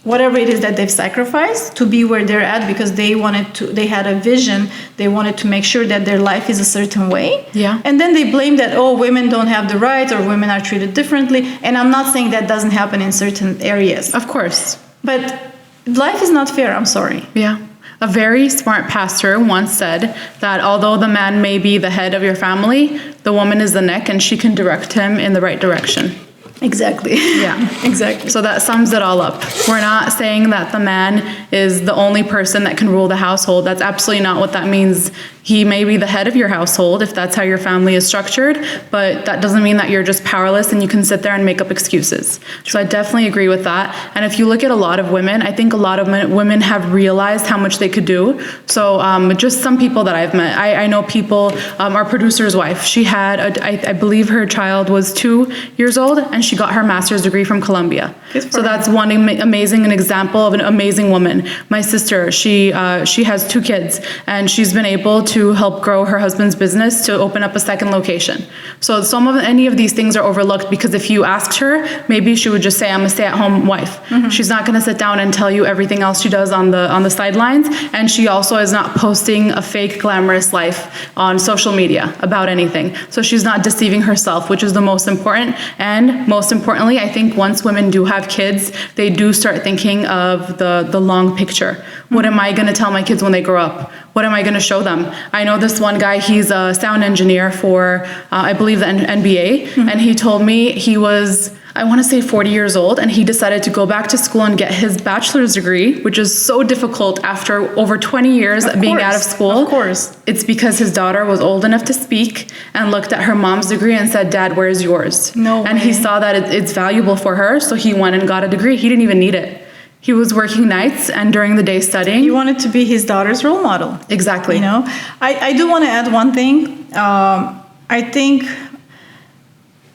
whatever it is that they've sacrificed to be where they're at, because they had a vision, they wanted to make sure that their life is a certain way. Yeah. And then they blame that, oh, women don't have the rights, or women are treated differently. And I'm not saying that doesn't happen in certain areas. Of course. But life is not fair, I'm sorry. Yeah. A very smart pastor once said that although the man may be the head of your family, the woman is the neck, and she can direct him in the right direction. Exactly. Yeah. Exactly. So that sums it all up. We're not saying that the man is the only person that can rule the household. That's absolutely not what that means. He may be the head of your household if that's how your family is structured, but that doesn't mean that you're just powerless and you can sit there and make up excuses. So I definitely agree with that. And if you look at a lot of women, I think a lot of women have realized how much they could do. So just some people that I've met, I know people, our producer's wife, she had, I believe her child was 2 years old, and she got her master's degree from Columbia. So that's one amazing example of an amazing woman. My sister, she has 2 kids, and she's been able to help grow her husband's business to open up a second location. So any of these things are overlooked, because if you asked her, maybe she would just say, I'm a stay-at-home wife. Mm-hmm. She's not going to sit down and tell you everything else she does on the sidelines, and she also is not posting a fake glamorous life on social media about anything. So she's not deceiving herself, which is the most important. And most importantly, I think once women do have kids, they do start thinking of the long picture. Mm-hmm. What am I going to tell my kids when they grow up? What am I going to show them? I know this one guy, he's a sound engineer for, I believe, the NBA. Mm-hmm. And he told me he was, I want to say 40 years old, and he decided to go back to school and get his bachelor's degree, which is so difficult after over 20 years being out of school. Of course. It's because his daughter was old enough to speak and looked at her mom's degree and said, Dad, where's yours? No way. And he saw that it's valuable for her, so he went and got a degree. He didn't even need it. He was working nights and during the day studying. He wanted to be his daughter's role model. Exactly. You know, I do want to add one thing. I think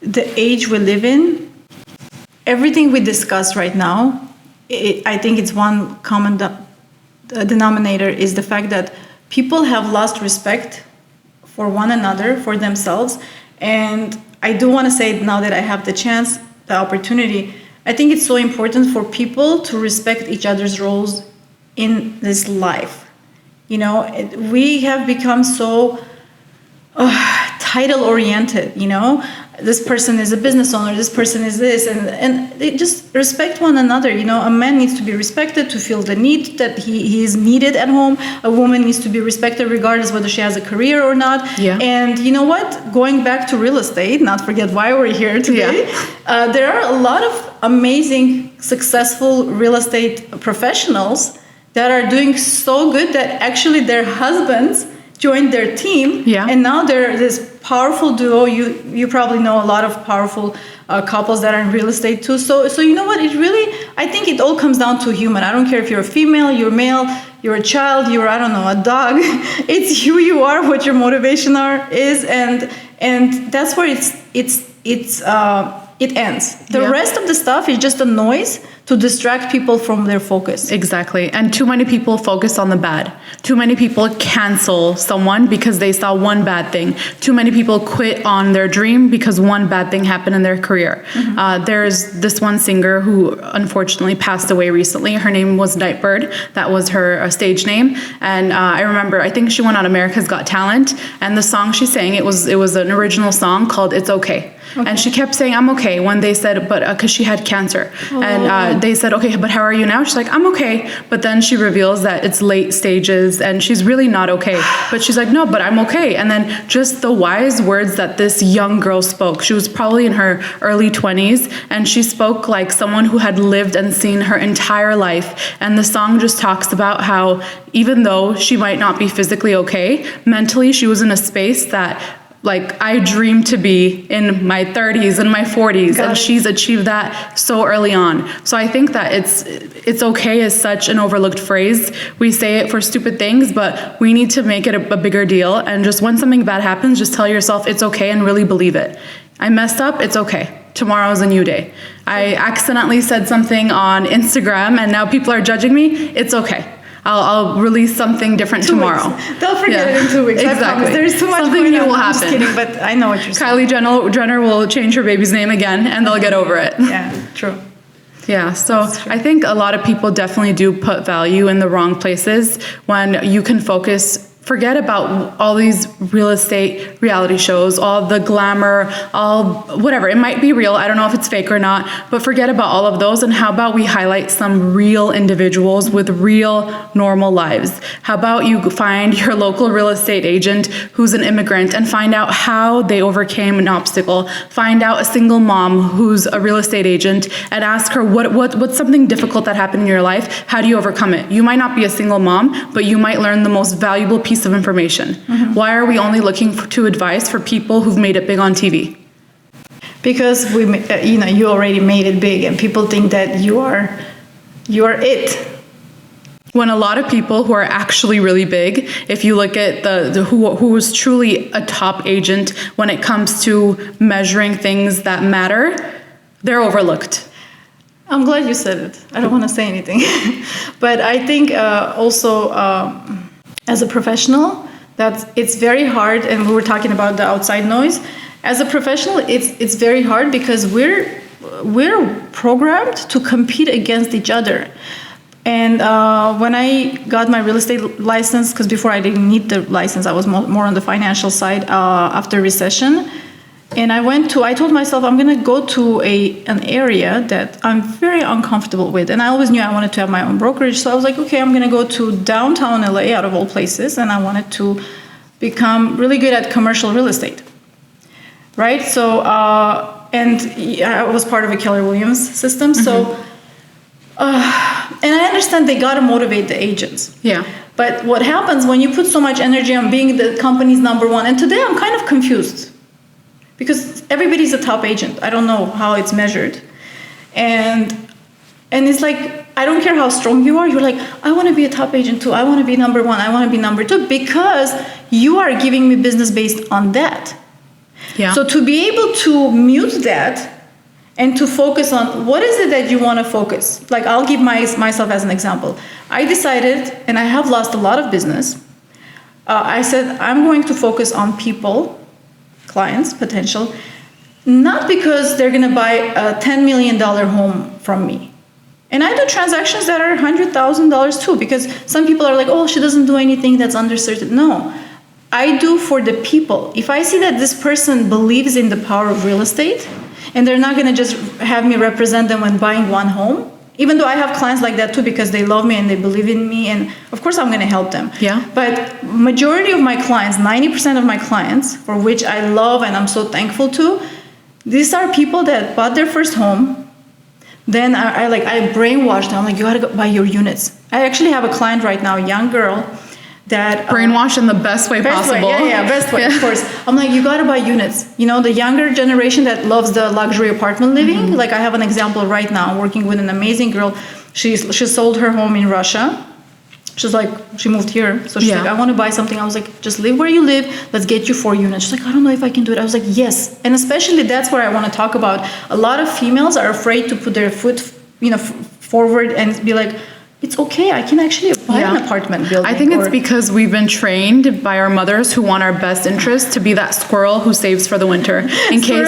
the age we live in, everything we discuss right now, I think it's one common denominator is the fact that people have lost respect for one another, for themselves. And I do want to say, now that I have the chance, the opportunity, I think it's so important for people to respect each other's roles in this life. You know, we have become so title-oriented, you know. This person is a business owner, this person is this, and they just respect one another. You know, a man needs to be respected to feel the need that he is needed at home. A woman needs to be respected regardless whether she has a career or not. Yeah. And you know what? Going back to real estate, not forget why we're here today, there are a lot of amazing, successful real estate professionals that are doing so good that actually their husbands joined their team, and now they're this powerful duo. You probably know a lot of powerful couples that are in real estate too. So you know what? It really, I think it all comes down to human. I don't care if you're a female, you're male, you're a child, you're, I don't know, a dog. It's who you are, what your motivation is, and that's where it ends. The rest of the stuff is just a noise to distract people from their focus. Exactly. And too many people focus on the bad. Too many people cancel someone because they saw one bad thing. Too many people quit on their dream because one bad thing happened in their career. Mm-hmm. There's this one singer who unfortunately passed away recently. Her name was Nightbird. That was her stage name. And I remember, I think she went on America's Got Talent, and the song she sang, it was an original song called It's Okay. And she kept saying, I'm okay, when they said, but because she had cancer. And they said, okay, but how are you now? She's like, I'm okay. But then she reveals that it's late stages and she's really not okay. But she's like, no, but I'm okay. And then just the wise words that this young girl spoke. She was probably in her early 20s, and she spoke like someone who had lived and seen her entire life. And the song just talks about how even though she might not be physically okay, mentally she was in a space that like I dreamed to be in my 30s and my 40s, and she's achieved that so early on. So I think that it's okay is such an overlooked phrase. We say it for stupid things, but we need to make it a bigger deal. And just when something bad happens, just tell yourself it's okay and really believe it. I messed up, it's okay. Tomorrow's a new day. I accidentally said something on Instagram and now people are judging me. It's okay. I'll release something different tomorrow. They'll forget it in 2 weeks. Exactly. There's too much something going new on. will I'm happen. just kidding, but I know what you're saying. Kylie Jenner will change her baby's name again, and they'll get over it. Yeah, true. Yeah, so I think a lot of people definitely do put value in the wrong places when you can forget about all these real estate reality shows, all the glamour, all whatever. It might be real. I don't know if it's fake or not, but forget about all of those. And how about we highlight some real individuals with real normal lives? How about you find your local real estate agent who's an immigrant and find out how they overcame an obstacle. Find out a single mom who's a real estate agent and ask her what's something difficult that happened in your life? How do you overcome it? You might not be a single mom, but you might learn the most valuable piece of information. Why are we only looking to advice for people who've made it big on TV? Because you already made it big, and people think that you are it. When a lot of people who are actually really big, if you look at who is truly a top agent when it comes to measuring things that matter, they're overlooked. I'm glad you said it. I don't want to say anything, but I think also. As a professional, it's very hard, and we were talking about the outside noise. As a professional, it's very hard because we're programmed to compete against each other. And when I got my real estate license, because before I didn't need the license, I was more on the financial side after recession. And I told myself I'm going to go to an area that I'm very uncomfortable with. And I always knew I wanted to have my own brokerage. So I was like, okay, I'm going to go to downtown LA out of all places. And I wanted to become really good at commercial real estate. Right? So, and I was part of a Keller Williams system. So, and I understand they got to motivate the agents. Yeah. But what happens when you put so much energy on being the company's number one? And today I'm kind of confused. Because everybody's a top agent. I don't know how it's measured. And it's like, I don't care how strong you are. You're like, I want to be a top agent too. I want to be number one. I want to be number two. Because you are giving me business based on that. Yeah. So to be able to mute that and to focus on what is it that you want to focus. Like I'll give myself as an example. I decided, and I have lost a lot of business. I said, I'm going to focus on people, clients, potential, not because they're going to buy a $10 million home from me. And I do transactions that are $100,000 too, because some people are like, oh, she doesn't do anything that's under certain. No, I do for the people. If I see that this person believes in the power of real estate, and they're not going to just have me represent them when buying one home, even though I have clients like that too, because they love me and they believe in me, and of course I'm going to help them. Yeah. But majority of my clients, 90% of my clients, for which I love and I'm so thankful to, these are people that bought their first home. Then I brainwashed them. I'm like, you got to go buy your units. I actually have a client right now, a young girl, that brainwash in the best way possible. Best way, of course. I'm like, you gotta buy units. You know, the younger generation that loves the luxury apartment living. Like I have an example right now, working with an amazing girl. She sold her home in Russia. She's like, she moved here. So she's like, I want to buy something. I was like, just live where you live. Let's get you 4 units. She's like, I don't know if I can do it. I was like, yes. And especially that's where I want to talk about. A lot of females are afraid to put their foot, forward and be like, it's okay, I can actually buy an apartment building. I think it's because we've been trained by our mothers who want our best interest to be that squirrel who saves for the winter in case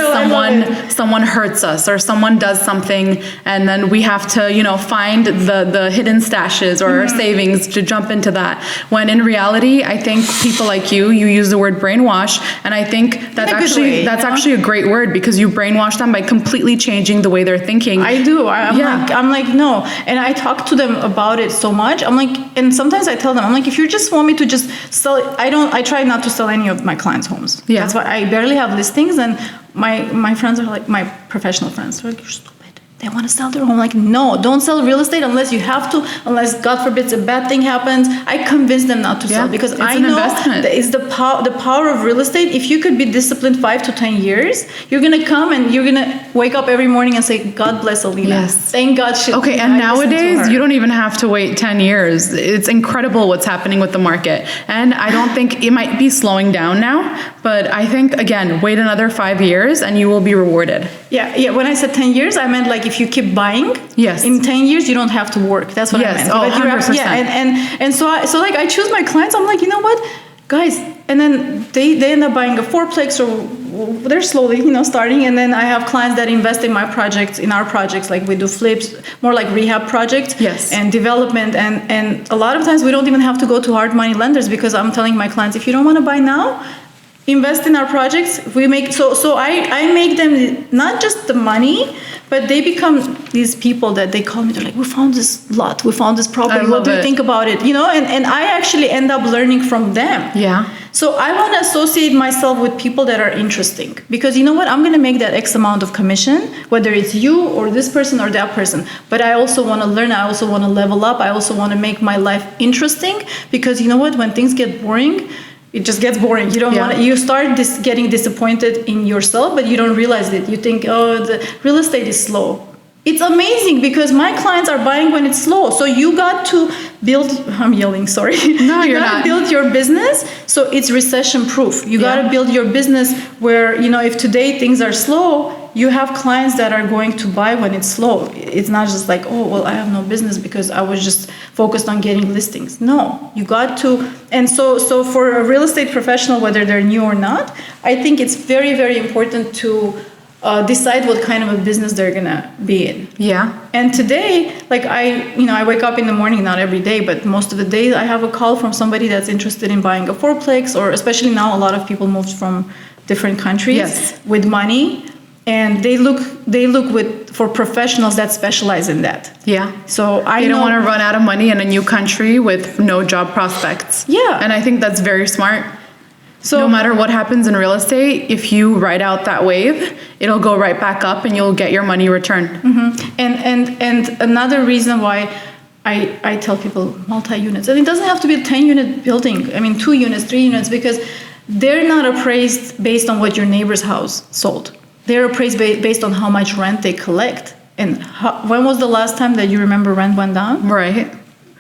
someone hurts us or someone does something, and then we have to, find the hidden stashes or savings to jump into that. When in reality, I think people like you use the word brainwash, and I think that's actually a great word, because you brainwash them by completely changing the way they're thinking. I do. I'm like, no. And I talk to them about it so much. I'm like, and sometimes I tell them, I'm like, if you just want me to just sell it, I try not to sell any of my clients' homes. Yeah. That's why I barely have listings, and my friends are like, my professional friends are like, you're stupid. They want to sell their home. I'm like, no, don't sell real estate unless you have to, unless God forbid a bad thing happens. I convince them not to sell, because I know that it's the power of real estate. If you could be disciplined 5 to 10 years, you're going to come and you're going to wake up every morning and say, God bless Alina. Yes. Thank God. Okay, and nowadays you don't even have to wait 10 years. It's incredible what's happening with the market. And I don't think it might be slowing down now, but I think, again, wait another 5 years and you will be rewarded. Yeah. When I said 10 years, I meant like if you keep buying, in 10 years, you don't have to work. That's what I meant. Oh, 100%. And so I choose my clients. I'm like, you know what, guys, and then they end up buying a fourplex, or they're slowly, starting. And then I have clients that invest in my projects, in our projects, like we do flips, more like rehab projects, Yes. and development. And a lot of times we don't even have to go to hard money lenders, because I'm telling my clients, if you don't want to buy now, invest in our projects. We make I make them not just the money, but they become these people that they call me. They're like, we found this lot, we found this property. What do you think about it? And I actually end up learning from them. Yeah. So I want to associate myself with people that are interesting, because you know what? I'm going to make that X amount of commission, whether it's you or this person or that person. But I also want to learn. I also want to level up. I also want to make my life interesting, because you know what? When things get boring, it just gets boring. You don't want to, you start getting disappointed in yourself, but you don't realize it. You think, oh, the real estate is slow. It's amazing, because my clients are buying when it's slow. So you got to build, I'm yelling, sorry. No, you're not. You got to build your business so it's recession-proof. You got to build your business where, if today things are slow, you have clients that are going to buy when it's slow. It's not just like, oh, well, I have no business because I was just focused on getting listings. No, you got to. And so for a real estate professional, whether they're new or not, I think it's very, very important to decide what kind of a business they're gonna be in. Yeah. And today, like I wake up in the morning, not every day, but most of the days, I have a call from somebody that's interested in buying a fourplex, or especially now, a lot of people moved from different countries with money, and they look for professionals that specialize in that. Yeah. So they don't want to run out of money in a new country with no job prospects. Yeah. And I think that's very smart. So no matter what happens in real estate, if you ride out that wave, it'll go right back up and you'll get your money returned. Mm-hmm. And another reason why I tell people multi-units, and it doesn't have to be a 10-unit building. I mean, 2 units, 3 units, because they're not appraised based on what your neighbor's house sold. They're appraised based on how much rent they collect. And when was the last time that you remember rent went down? Right.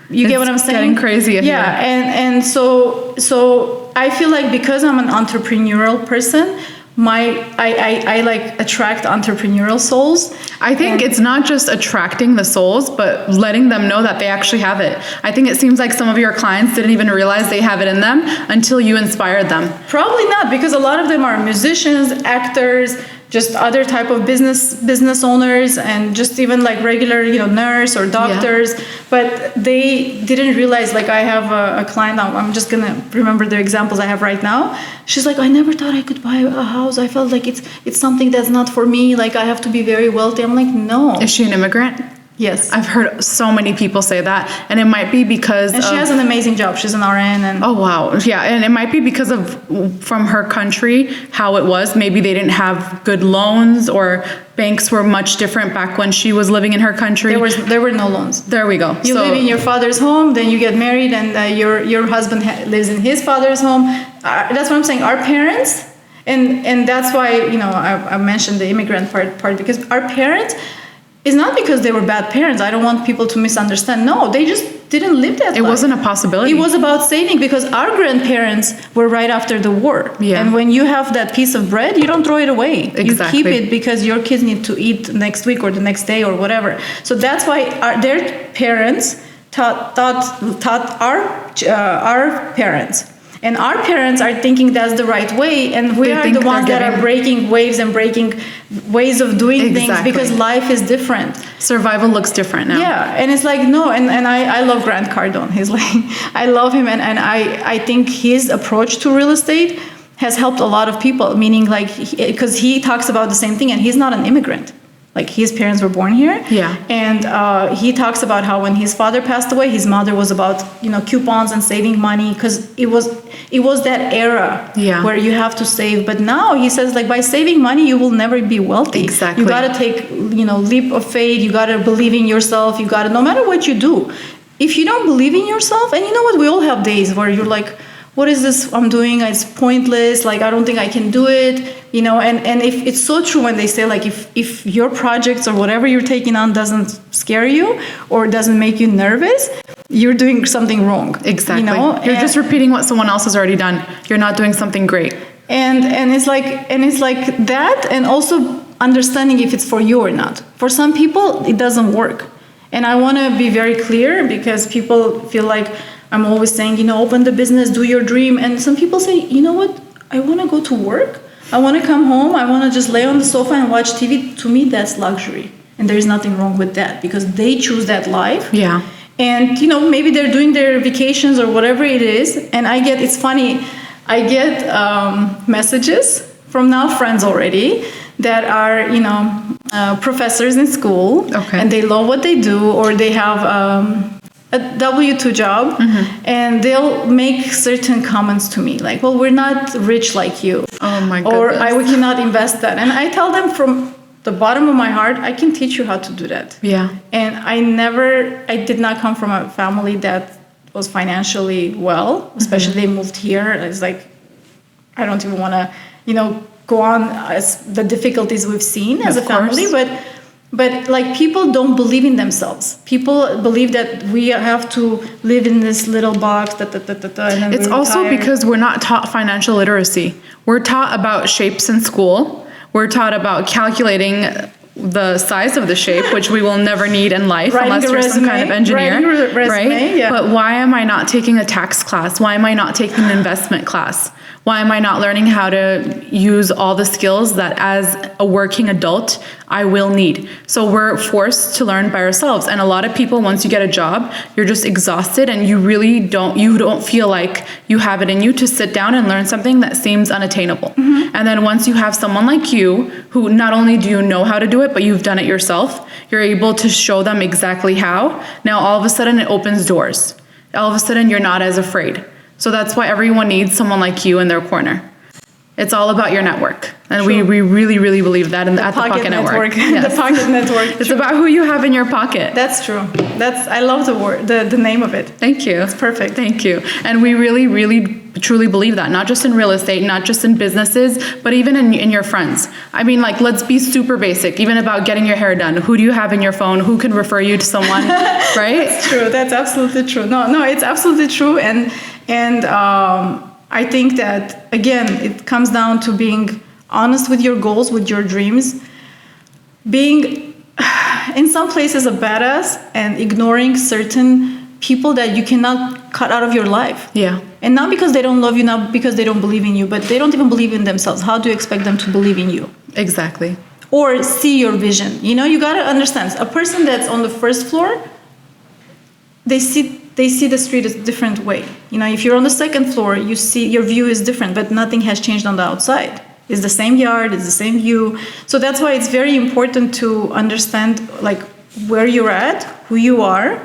You get what I'm saying? It's getting crazy. Yeah, and so I feel like, because I'm an entrepreneurial person, I like attract entrepreneurial souls. I think it's not just attracting the souls, but letting them know that they actually have it. I think it seems like some of your clients didn't even realize they have it in them until you inspired them. Probably not, because a lot of them are musicians, actors, just other type of business owners, and just even like regular, nurse or doctors. Yeah. But they didn't realize, like I have a client, I'm just going to remember the examples I have right now. She's like, I never thought I could buy a house. I felt like it's something that's not for me. Like I have to be very wealthy. I'm like, no. Is she an immigrant? Yes. I've heard so many people say that, and it might be because she has an amazing job. She's an RN. And oh, wow. Yeah, and it might be because of, from her country, how it was. Maybe they didn't have good loans, or banks were much different back when she was living in her country. There were no loans. There we go. You live in your father's home, then you get married, and your husband lives in his father's home. That's what I'm saying. Our parents, and that's why, I mentioned the immigrant part, because our parents, it's not because they were bad parents. I don't want people to misunderstand. No, they just didn't live that life. It wasn't a possibility. It was about saving, because our grandparents were right after the war. Yeah. And when you have that piece of bread, you don't throw it away. Exactly. You keep it because your kids need to eat next week or the next day or whatever. So that's why their parents taught our parents. And our parents are thinking that's the right way, and we are the ones that are breaking waves and breaking ways of doing things, because life is different. Survival looks different now. Yeah, and it's like, no, and I love Grant Cardone. He's like, I love him, and I think his approach to real estate has helped a lot of people, meaning like, because he talks about the same thing, and he's not an immigrant. Like his parents were born here. Yeah. And he talks about how when his father passed away, his mother was about, coupons and saving money, because it was that era where you have to save. But now he says, like, by saving money, you will never be wealthy. Exactly. You got to take, leap of faith. You got to believe in yourself. You got to, no matter what you do, if you don't believe in yourself, and you know what, we all have days where you're like, what is this I'm doing? It's pointless. Like, I don't think I can do it. And if it's so true when they say, like, if your projects or whatever you're taking on doesn't scare you or doesn't make you nervous, you're doing something wrong. Exactly. You're just repeating what someone else has already done. You're not doing something great. And it's like that, and also understanding if it's for you or not. For some people, it doesn't work. And I want to be very clear, because people feel like, I'm always saying, open the business, do your dream. And some people say, you know what? I want to go to work. I want to come home. I want to just lay on the sofa and watch TV. To me, that's luxury. And there's nothing wrong with that because they choose that life. Yeah. And, maybe they're doing their vacations or whatever it is. And it's funny, I get messages from now friends already that are, professors in school. Okay. And they love what they do, or they have a W-2 job, and they'll make certain comments to me like, well, we're not rich like you. Oh my goodness. Or we cannot invest that. And I tell them from the bottom of my heart, I can teach you how to do that. Yeah. And I did not come from a family that was financially well, especially they moved here. It's like, I don't even want to, go on as the difficulties we've seen as a family, but like people don't believe in themselves. People believe that we have to live in this little box, and then It's also because we're not taught financial literacy. We're taught about shapes in school. We're taught about calculating the size of the shape, which we will never need in life unless you're some kind of engineer, right? Yeah. But why am I not taking a tax class? Why am I not taking an investment class? Why am I not learning how to use all the skills that as a working adult I will need? So we're forced to learn by ourselves. And a lot of people, once you get a job, you're just exhausted and you don't feel like you have it in you to sit down and learn something that seems unattainable. And then once you have someone like you, who not only do you know how to do it, but you've done it yourself, you're able to show them exactly how. Now all of a sudden it opens doors. All of a sudden you're not as afraid. So that's why everyone needs someone like you in their corner. It's all about your network. And we really, really believe that at the Pocket Network. Yes. The Pocket Network. It's about who you have in your pocket. That's true. I love the word, the name of it. Thank you. It's perfect. Thank you. And we really, really, truly believe that, not just in real estate, not just in businesses, but even in your friends. I mean, like, let's be super basic, even about getting your hair done. Who do you have in your phone? Who can refer you to someone, right? That's true. That's absolutely true. No, it's absolutely true. And I think that, again, it comes down to being honest with your goals, with your dreams, being in some places a badass and ignoring certain people that you cannot cut out of your life. Yeah. And not because they don't love you, not because they don't believe in you, but they don't even believe in themselves. How do you expect them to believe in you? Exactly. Or see your vision. You got to understand, a person that's on the first floor, they see the street a different way. If you're on the second floor, you see your view is different, but nothing has changed on the outside. It's the same yard, it's the same view. So that's why it's very important to understand like where you're at, who you are.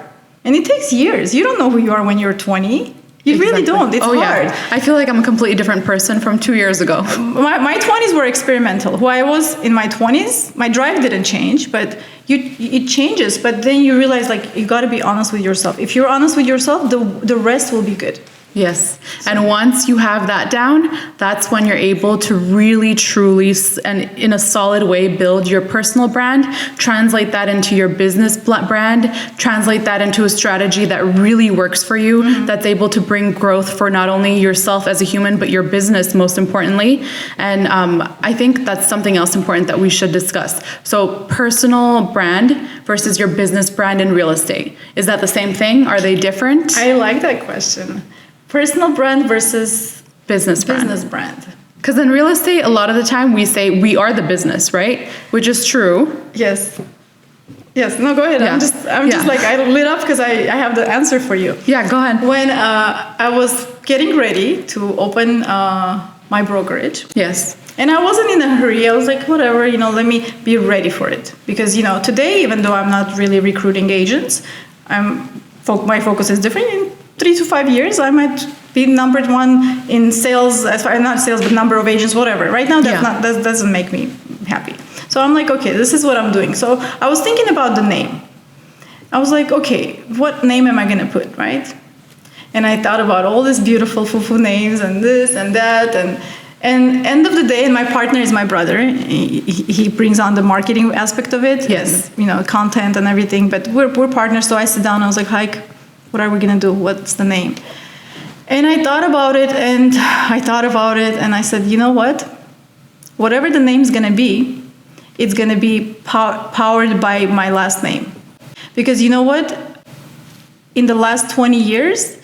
And it takes years. You don't know who you are when you're 20. You really don't. It's hard. Yeah. I feel like I'm a completely different person from 2 years ago. My 20s were experimental. Who I was in my 20s, my drive didn't change, but it changes. But then you realize, like, you got to be honest with yourself. If you're honest with yourself, the rest will be good. Yes. And once you have that down, that's when you're able to really, truly, and in a solid way, build your personal brand, translate that into your business brand, translate that into a strategy that really works for you, that's able to bring growth for not only yourself as a human, but your business, most importantly. And I think that's something else important that we should discuss. So personal brand versus your business brand in real estate. Is that the same thing? Are they different? I like that question. Personal brand versus business brand. Business brand. Because in real estate, a lot of the time we say we are the business, right? Which is true. Yes. No, go ahead. Yeah. I'm just like, I lit up because I have the answer for you. Yeah, go ahead. When I was getting ready to open my brokerage. Yes. And I wasn't in a hurry. I was like, whatever, let me be ready for it. Because, today, even though I'm not really recruiting agents, my focus is different. In 3 to 5 years, I might be number one in sales, not sales, but number of agents, whatever. Right now, that doesn't make me happy. So I'm like, okay, this is what I'm doing. So I was thinking about the name. I was like, okay, what name am I going to put, right? And I thought about all these beautiful fufu names and this and that. And end of the day, and my partner is my brother. He brings on the marketing aspect of it. Yes. And, content and everything. But we're partners. So I sit down and I was like, Hike, what are we going to do? What's the name? And I thought about it and I said, you know what? Whatever the name's going to be, it's going to be powered by my last name. Because you know what? In the last 20 years,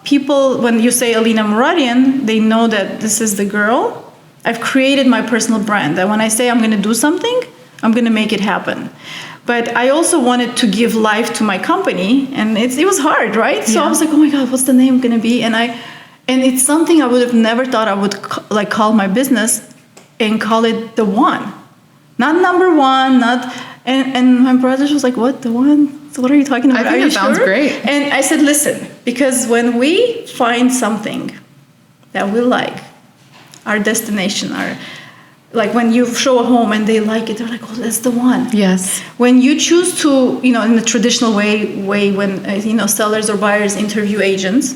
people, when you say Alina Muradyan, they know that this is the girl. I've created my personal brand. That when I say I'm going to do something, I'm going to make it happen. But I also wanted to give life to my company, and it was hard, right? So I was like, oh my God, what's the name going to be? And it's something I would have never thought I would call my business and call it The One. Not number one, not... And my brother was like, what, The One? So what are you talking about? I think it sounds great. And I said, listen, because when we find something that we like, our destination, like when you show a home and they like it, they're like, oh, that's the one. Yes. When you choose to, in the traditional way when, sellers or buyers interview agents,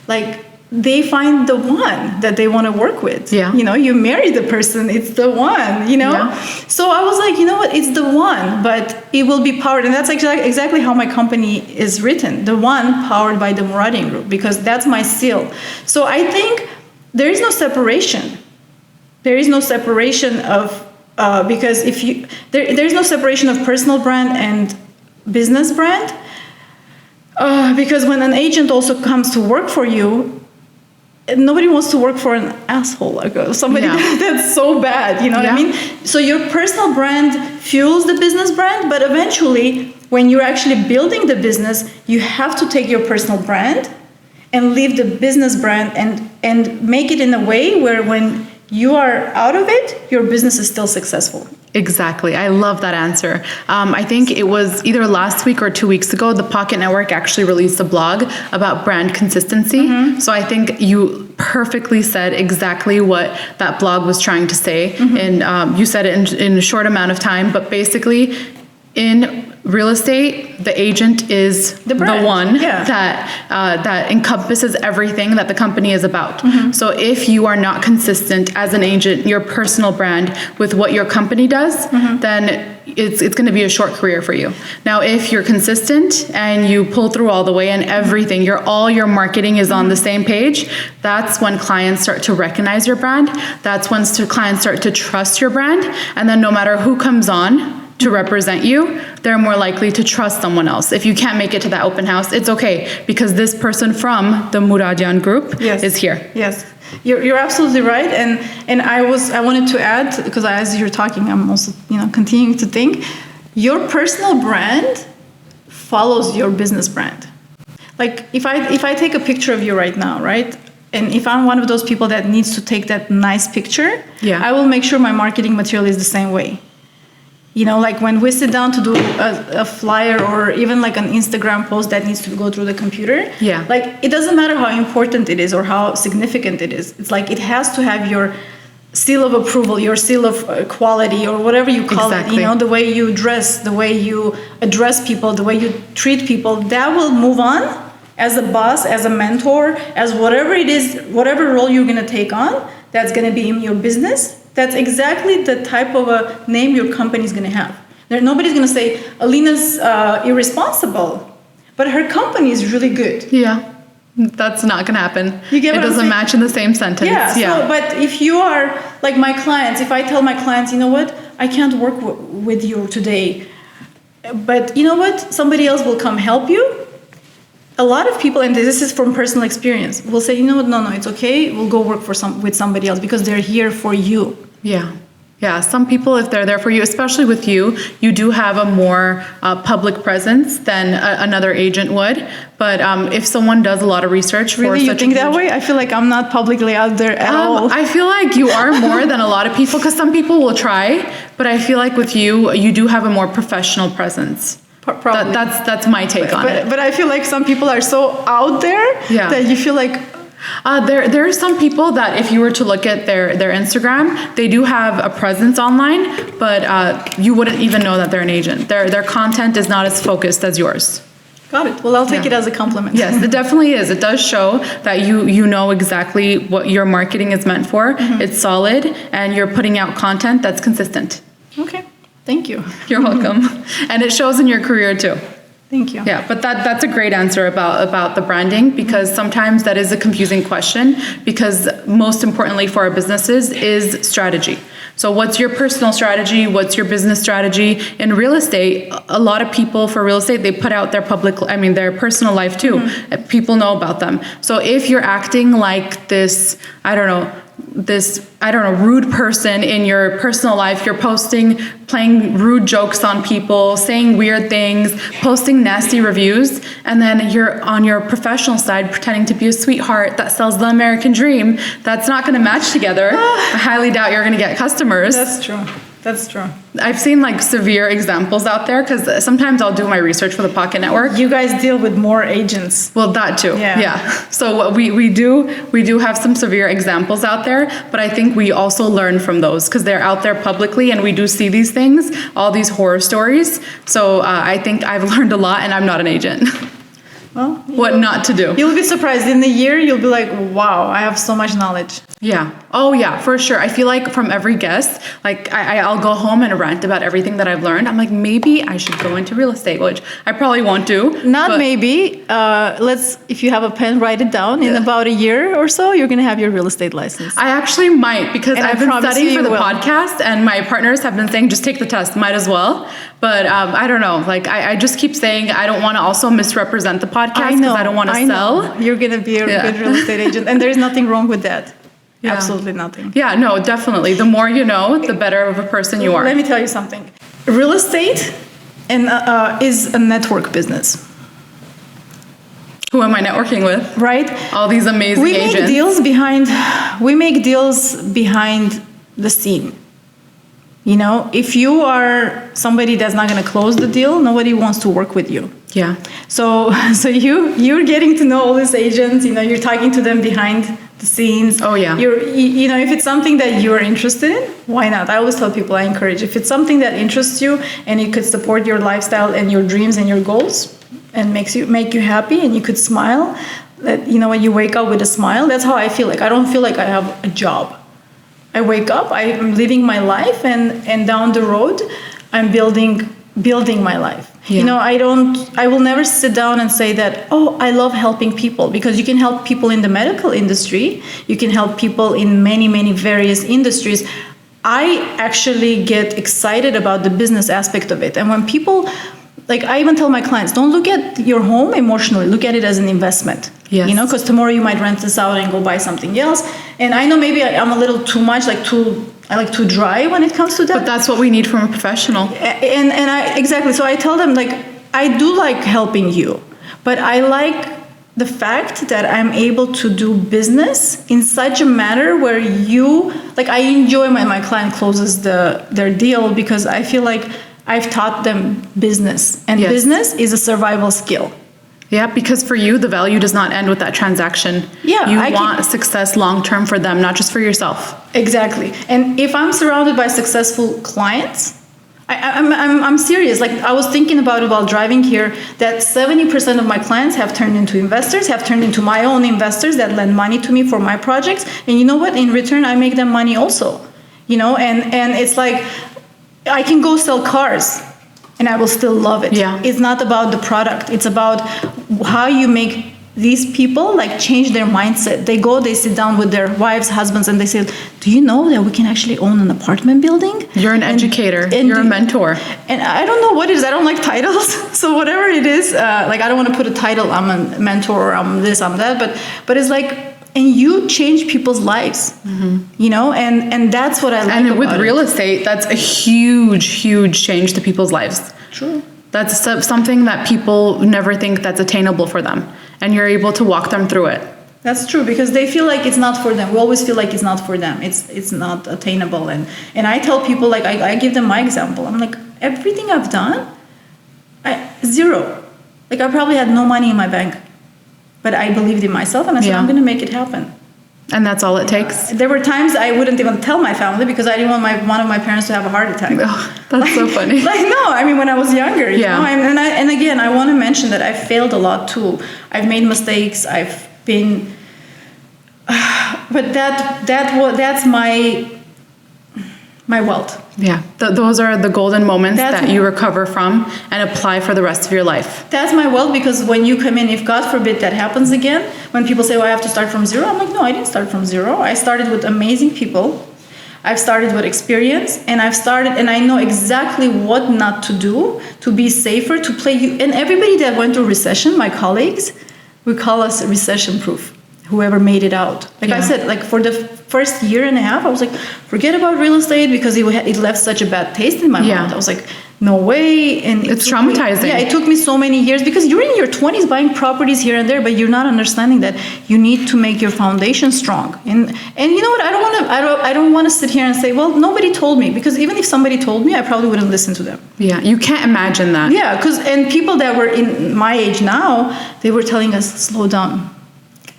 like they find the one that they want to work with. Yeah. You marry the person, it's the one, Yeah. So I was like, you know what, it's the one, but it will be powered. And that's exactly how my company is written. The One, powered by the Muradyan Group, because that's my seal. So I think there is no separation. There is no separation of, because there's no separation of personal brand and business brand. Because when an agent also comes to work for you, nobody wants to work for an asshole, like somebody that's so bad, you know what I mean? So your personal brand fuels the business brand, but eventually when you're actually building the business, you have to take your personal brand and leave the business brand and make it in a way where when you are out of it, your business is still successful. Exactly. I love that answer. I think it was either last week or 2 weeks ago, the Pocket Network actually released a blog about brand consistency. Mm-hmm. So I think you perfectly said exactly what that blog was trying to say. Mm-hmm. And you said it in a short amount of time, but basically in real estate, the agent is the one that encompasses everything that the company is about. Mm-hmm. So if you are not consistent as an agent, your personal brand with what your company does, then it's going to be a short career for you. Now, if you're consistent and you pull through all the way and everything, all your marketing is on the same page, that's when clients start to recognize your brand. That's when clients start to trust your brand. And then no matter who comes on to represent you, they're more likely to trust someone else. If you can't make it to that open house, it's okay, because this person from the Muradyan Group is here. Yes, you're absolutely right. And I wanted to add, because as you're talking, I'm also continuing to think, your personal brand follows your business brand. Like if I take a picture of you right now, right? And if I'm one of those people that needs to take that nice picture, I will make sure my marketing material is the same way. Like when we sit down to do a flyer or even like an Instagram post that needs to go through the computer, like it doesn't matter how important it is or how significant it is. It's like it has to have your seal of approval, your seal of quality, or whatever you call it. The way you dress, the way you address people, the way you treat people, that will move on as a boss, as a mentor, as whatever it is, whatever role you're going to take on, that's going to be in your business. That's exactly the type of a name your company is going to have. Nobody's going to say, Alina's irresponsible, but her company is really good. Yeah, that's not going to happen. You get what it doesn't match in the same sentence. Yeah. So, but if you are like my clients, if I tell my clients, you know what, I can't work with you today, but you know what, somebody else will come help you. A lot of people, and this is from personal experience, will say, you know what, no, it's okay. We'll go work with somebody else because they're here for you. Yeah. Some people, if they're there for you, especially with you do have a more public presence than another agent would. But if someone does a lot of research for you think that way? I feel like I'm not publicly out there at all. I feel like you are more than a lot of people, because some people will try, but I feel like with you do have a more professional presence. Probably. That's my take on it. But I feel like some people are so out there that you feel like... There are some people that if you were to look at their Instagram, they do have a presence online, but you wouldn't even know that they're an agent. Their content is not as focused as yours. Got it. Well, I'll take it as a compliment. Yes, it definitely is. It does show that you know exactly what your marketing is meant for. Mm-hmm. It's solid, and you're putting out content that's consistent. Okay. Thank you. You're welcome. And it shows in your career too. Thank you. Yeah, but that's a great answer about the branding, because sometimes that is a confusing question, because most importantly for our businesses is strategy. So what's your personal strategy? What's your business strategy? In real estate, a lot of people for real estate, they put out their their personal life too. People know about them. So if you're acting like this, rude person in your personal life, you're playing rude jokes on people, saying weird things, posting nasty reviews, and then you're on your professional side pretending to be a sweetheart that sells the American dream, that's not going to match together. I highly doubt you're going to get customers. That's true. That's true. I've seen like severe examples out there, because sometimes I'll do my research for the Pocket Network. You guys deal with more agents. Well, that too. Yeah. So what we do have some severe examples out there, but I think we also learn from those, because they're out there publicly and we do see these things, all these horror stories. So I think I've learned a lot, and I'm not an agent. Well, what not to do. You'll be surprised. In a year, you'll be like, wow, I have so much knowledge. Yeah. Oh, yeah, for sure. I feel like from every guest, like I'll go home and rant about everything that I've learned. I'm like, maybe I should go into real estate, which I probably won't do. Maybe. If you have a pen, write it down. In about a year or so, you're going to have your real estate license. I actually might, because I've been studying for the podcast, and my partners have been saying, just take the test, might as well. But I don't know. Like I just keep saying I don't want to also misrepresent the podcast, because I don't want to sell. You're going to be a good real estate agent, and there's nothing wrong with that. Yeah. Absolutely nothing. Yeah, no, definitely. The more you know, the better of a person you are. Let me tell you something. Real estate is a network business. Who am I networking with? Right? All these amazing agents. We make deals behind the scene. You know, if you are somebody that's not going to close the deal, nobody wants to work with you. Yeah. So you're getting to know all these agents. You know, you're talking to them behind the scenes. Oh yeah. If it's something that you're interested in, why not? I always tell people, I encourage, if it's something that interests you and it could support your lifestyle and your dreams and your goals and make you happy, and you could smile, that when you wake up with a smile, that's how I feel. Like I don't feel like I have a job. I wake up, I'm living my life, and down the road I'm building my life. Yeah. I will never sit down and say that, oh, I love helping people, because you can help people in the medical industry. You can help people in many, many various industries. I actually get excited about the business aspect of it. And when people, like I even tell my clients, don't look at your home emotionally, look at it as an investment. Yes. Because tomorrow you might rent this out and go buy something else. And I know maybe I'm a little too much, I like too dry when it comes to that. But that's what we need from a professional. Exactly. So I tell them, like, I do like helping you, but I like the fact that I'm able to do business in such a manner where I enjoy when my client closes their deal, because I feel like I've taught them business, and business is a survival skill. Yeah, because for you, the value does not end with that transaction. Yeah, you want success long-term for them, not just for yourself. Exactly. And if I'm surrounded by successful clients, I'm serious. Like I was thinking about it while driving here, that 70% of my clients have turned into investors, have turned into my own investors that lend money to me for my projects. And you know what? In return, I make them money also. And it's like I can go sell cars, and I will still love it. Yeah. It's not about the product. It's about how you make these people change their mindset. They sit down with their wives, husbands, and they say, do you know that we can actually own an apartment building? You're an educator. You're a mentor. And I don't know what it is. I don't like titles. So whatever it is, I don't want to put a title. I'm a mentor, or I'm this, I'm that. But it's like, and you change people's lives, and that's what I like. And with real estate, that's a huge, huge change to people's lives. True. That's something that people never think that's attainable for them. And you're able to walk them through it. That's true, because they feel like it's not for them. We always feel like it's not for them. It's not attainable. And I tell people, I give them my example. I'm like, everything I've done, zero. I probably had no money in my bank. But I believed in myself, and I said, I'm going to make it happen. And that's all it takes? There were times I wouldn't even tell my family, because I didn't want one of my parents to have a heart attack. Oh, that's so funny. When I was younger, you know? And again, I want to mention that I failed a lot too. I've made mistakes. I've been... But that's My wealth. Yeah, those are the golden moments That's that you recover from and apply for the rest of your life. That's my wealth, because when you come in, if God forbid that happens again, when people say, well, I have to start from zero, I'm like, no, I didn't start from zero. I started with amazing people. I've started with experience, and and I know exactly what not to do to be safer, to play you. And everybody that went through recession, my colleagues, we call us recession-proof. Whoever made it out. Like I said, like for the first year and a half, I was like, forget about real estate, because it left such a bad taste in my mouth. I was like, no way. And it's traumatizing. It took me so many years, because you're in your 20s buying properties here and there, but you're not understanding that you need to make your foundation strong. And you know what? I don't want to sit here and say, well, nobody told me, because even if somebody told me, I probably wouldn't listen to them. Yeah, you can't imagine that. Yeah, and people that were in my age now, they were telling us, slow down.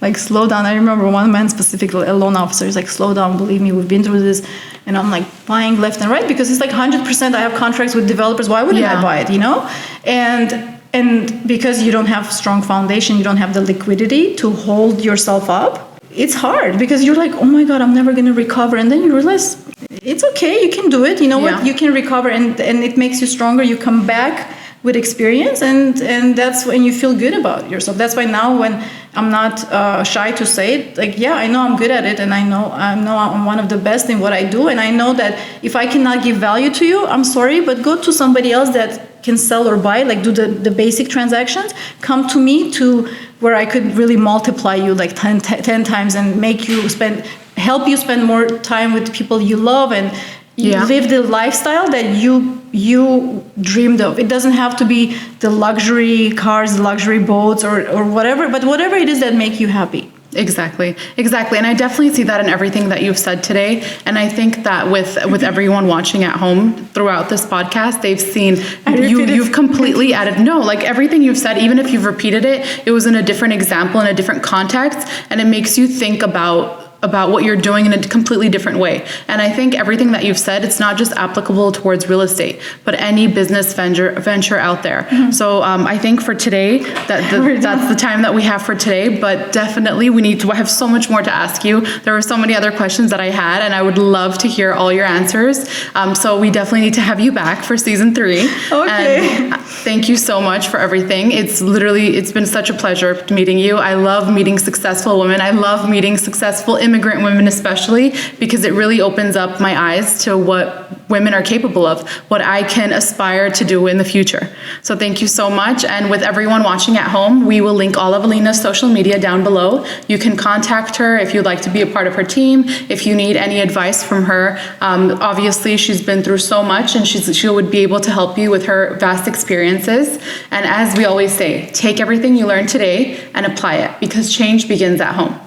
Like, slow down. I remember one man specifically, a loan officer, he's like, slow down, believe me, we've been through this. And I'm like buying left and right, because it's like 100%. I have contracts with developers. Why wouldn't I buy it, you know? And because you don't have strong foundation, you don't have the liquidity to hold yourself up, it's hard, because you're like, oh my God, I'm never going to recover. And then you realize it's okay. You can do it. You know what? You can recover, and it makes you stronger. You come back with experience, and that's when you feel good about yourself. That's why now, when I'm not shy to say it, like, yeah, I know I'm good at it, and I know I'm one of the best in what I do, and I know that if I cannot give value to you, I'm sorry, but go to somebody else that can sell or buy, like do the basic transactions. Come to me to where I could really multiply you like 10 times and help you spend more time with people you love, and live the lifestyle that you dreamed of. It doesn't have to be the luxury cars, luxury boats, or whatever, but whatever it is that make you happy. Exactly. And I definitely see that in everything that you've said today. And I think that with everyone watching at home throughout this podcast, they've seen you've completely added, like everything you've said, even if you've repeated it, it was in a different example, in a different context, and it makes you think about what you're doing in a completely different way. And I think everything that you've said, it's not just applicable towards real estate, but any business venture out there. Mm-hmm. So I think for today, that's the time that we have for today, but definitely I have so much more to ask you. There were so many other questions that I had, and I would love to hear all your answers. So we definitely need to have you back for season 3. Okay. And thank you so much for everything. It's been such a pleasure meeting you. I love meeting successful women. I love meeting successful immigrant women, especially, because it really opens up my eyes to what women are capable of, what I can aspire to do in the future. So thank you so much. And with everyone watching at home, we will link all of Alina's social media down below. You can contact her if you'd like to be a part of her team, if you need any advice from her. Obviously, she's been through so much, and she would be able to help you with her vast experiences. And as we always say, take everything you learned today and apply it, because change begins at home.